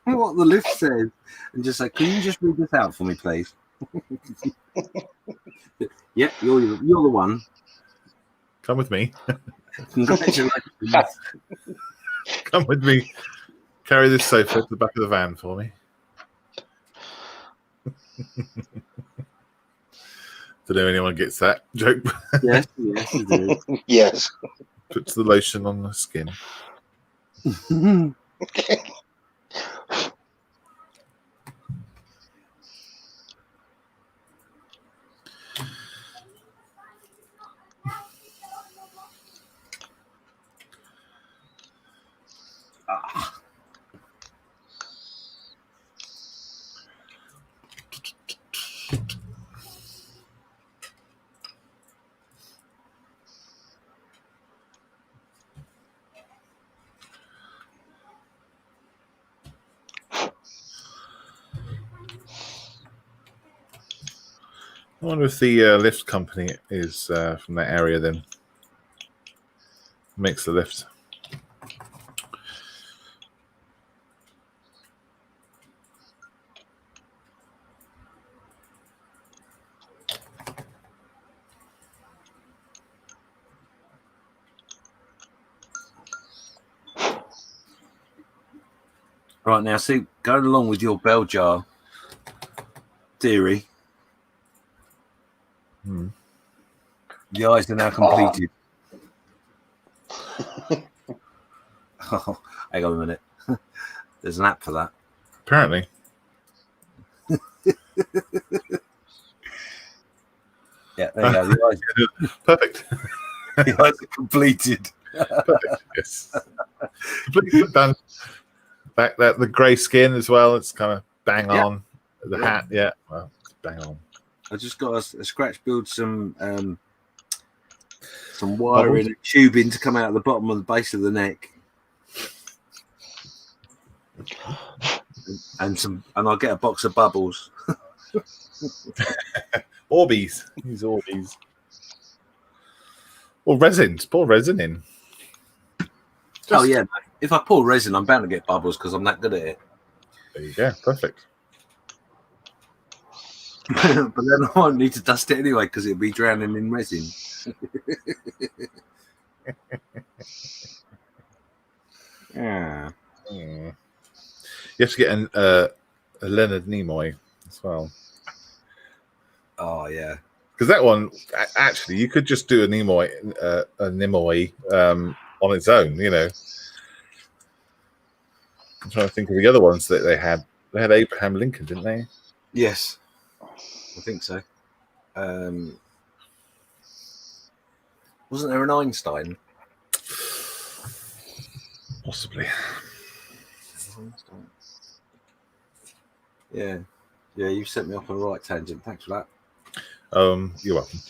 Speaker 4: what the lift says, and just say, "Can you just read this out for me, please?" Yeah, you're the one.
Speaker 1: Come with me.
Speaker 4: Congratulations.
Speaker 1: Come with me. Carry this sofa to the back of the van for me. Don't know if anyone gets that joke.
Speaker 4: Yes, you do.
Speaker 2: Yes.
Speaker 1: Puts the lotion on the skin. I wonder if the lift company is from that area then. Makes the lift.
Speaker 4: Right, now, see, going along with your bell jar theory, the eyes are now completed. Oh, hang on a minute. There's an app for that.
Speaker 1: Apparently.
Speaker 4: Yeah, there you go. The eyes,
Speaker 1: Perfect.
Speaker 4: the eyes are completed.
Speaker 1: Perfect. Yes. Completely done. Back that the grey skin as well. It's kind of bang on. The hat, yeah. Well, it's bang on.
Speaker 4: I just got a scratch build some wiring and tubing to come out of the bottom of the base of the neck, and I'll get a box of bubbles.
Speaker 1: Orbeez. Use Orbeez. Or resin. Pour resin in.
Speaker 4: Oh yeah, if I pour resin, I'm bound to get bubbles because I'm that good at it.
Speaker 1: There you go. Perfect.
Speaker 4: But then I won't need to dust it anyway because it'll be drowning in resin. Yeah.
Speaker 1: You have to get a Leonard Nimoy as well.
Speaker 4: Oh yeah.
Speaker 1: Because that one, actually, you could just do a Nimoy on its own, you know. I'm trying to think of the other ones that they had. They had Abraham Lincoln, didn't they?
Speaker 4: Yes, I think so. Wasn't there an Einstein?
Speaker 1: Possibly.
Speaker 4: Yeah. Yeah, you set me off on a right tangent. Thanks for that.
Speaker 1: You're welcome.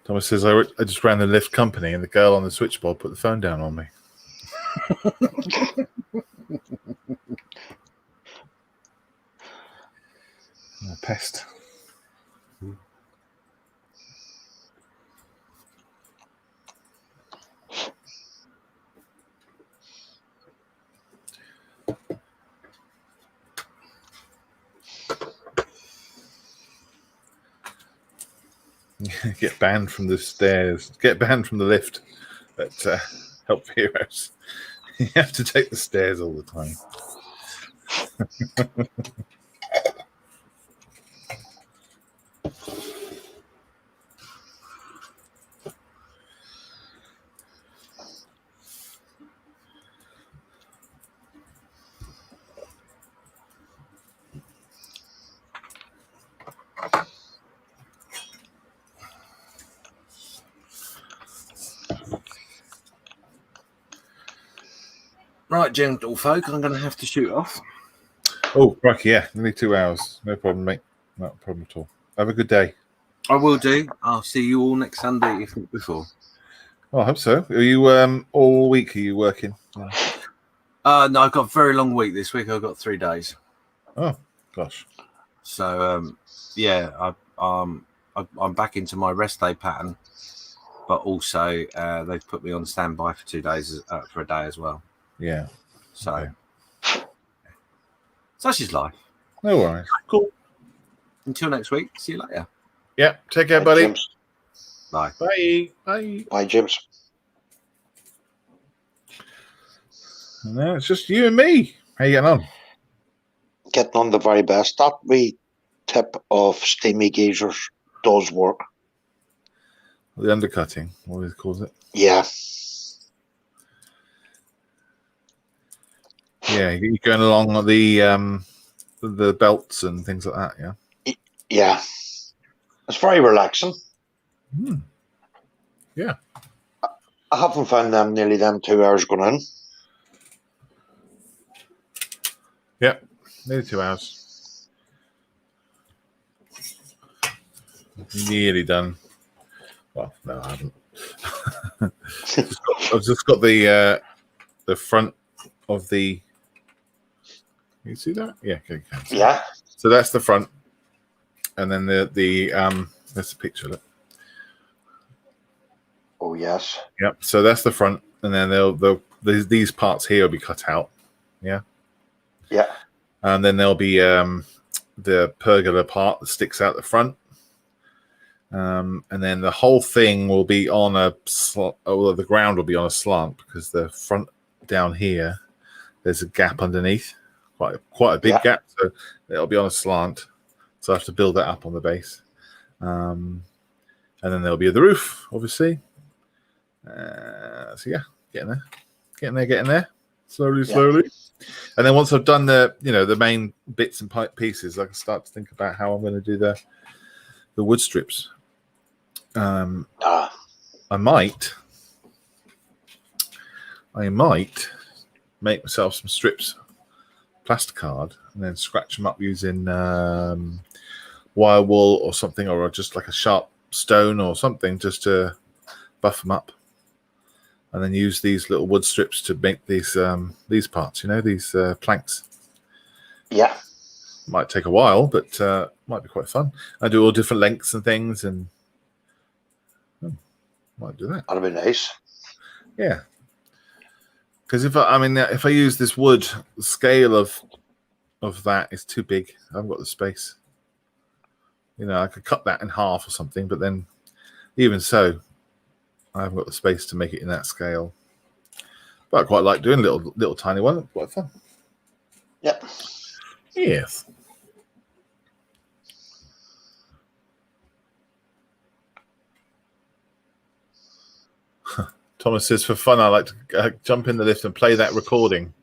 Speaker 1: Thomas says, I just ran the lift company and the girl on the switchboard put the phone down on me. A pest. Get banned from the stairs. Get banned from the lift at Help Heroes. You have to take the stairs all the time.
Speaker 4: Right, gentle folk, I'm going to have to shoot off.
Speaker 1: Oh, crikey, yeah. Nearly 2 hours. No problem, mate. Not a problem at all. Have a good day.
Speaker 4: I will do. I'll see you all next Sunday, if not before.
Speaker 1: Oh, I hope so. Are you all week? Are you working?
Speaker 4: No, I've got a very long week this week. I've got 3 days.
Speaker 1: Oh, gosh.
Speaker 4: So, yeah, I'm back into my rest day pattern, but also they've put me on standby for 2 days for a day as well.
Speaker 1: Yeah.
Speaker 4: So,
Speaker 1: Okay.
Speaker 4: Such is life.
Speaker 1: No worries. Cool.
Speaker 4: Until next week. See you later.
Speaker 1: Yeah. Take care,
Speaker 2: Bye,
Speaker 1: buddy.
Speaker 2: James.
Speaker 4: Bye.
Speaker 1: Bye. Bye.
Speaker 2: Bye, James.
Speaker 1: No, it's just you and me. How you getting on?
Speaker 2: Getting on the very best. That wee tip of steamy geysers does work.
Speaker 1: The undercutting, what he calls it.
Speaker 2: Yeah.
Speaker 1: Yeah, you're going along on the belts and things like that, yeah?
Speaker 2: Yeah. It's very relaxing.
Speaker 1: Yeah.
Speaker 2: I haven't found nearly 2 hours going in.
Speaker 1: Yeah, nearly 2 hours. Nearly done. Well, no, I haven't. I've just got the front of the. Can you see that? Yeah, okay.
Speaker 2: Yeah.
Speaker 1: So that's the front, and then the that's the picture. Look.
Speaker 2: Oh, yes.
Speaker 1: Yep. So that's the front, and then these parts here will be cut out. Yeah.
Speaker 2: Yeah.
Speaker 1: And then there'll be the pergola part that sticks out the front. And then the whole thing will be on the ground will be on a slant because the front down here, there's a gap underneath, quite a big gap. So it'll be on a slant. So I have to build that up on the base. And then there'll be the roof, obviously. So yeah, getting there, slowly. And then once I've done the main bits and pieces, I can start to think about how I'm going to do the wood strips. I might make myself some strips, plasticard, and then scratch them up using wire wool or something, or just like a sharp stone or something, just to buff them up. And then use these little wood strips to make these parts, these planks.
Speaker 2: Yeah.
Speaker 1: Might take a while, but might be quite fun. I do all different lengths and things, and might do that.
Speaker 2: That'd be nice.
Speaker 1: Yeah. Because if I use this wood, the scale of that is too big. I haven't got the space. I could cut that in half or something, but then even so, I haven't got the space to make it in that scale. But I quite like doing little tiny one. Quite fun.
Speaker 2: Yep.
Speaker 1: Yes. Thomas says, for fun, I like to jump in the lift and play that recording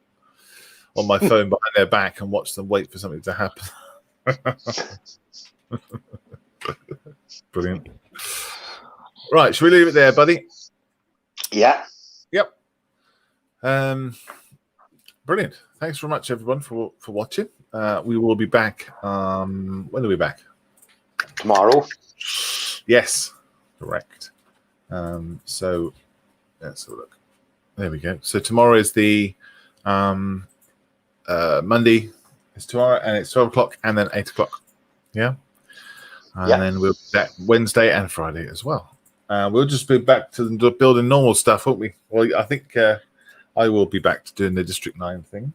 Speaker 1: on my phone behind their back and watch them wait for something to happen. Brilliant. Right, should we leave it there, buddy?
Speaker 2: Yeah.
Speaker 1: Yep. Brilliant. Thanks very much, everyone, for watching. We will be back. When are we back?
Speaker 2: Tomorrow.
Speaker 1: Yes, correct. So let's have a look. There we go. So tomorrow is the Monday. It's tomorrow, and it's 12 o'clock, and then 8 o'clock. Yeah. And then we'll be back Wednesday and Friday as well. We'll just be back to building normal stuff, won't we? Well, I think I will be back to doing the District 9 things.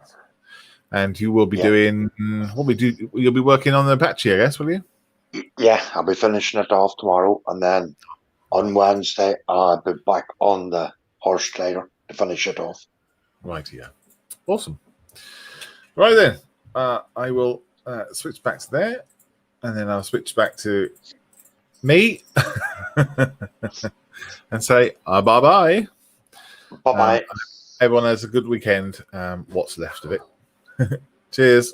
Speaker 1: And you will be doing what we do. You'll be working on the Apache, I guess, will you?
Speaker 2: Yeah, I'll be finishing it off tomorrow, and then on Wednesday I'll be back on the horse trader to finish it off.
Speaker 1: Right, yeah. Awesome. Right then. I will switch back to there, and then I'll switch back to me and say bye-bye.
Speaker 2: Bye-bye.
Speaker 1: Everyone has a good weekend. What's left of it. Cheers.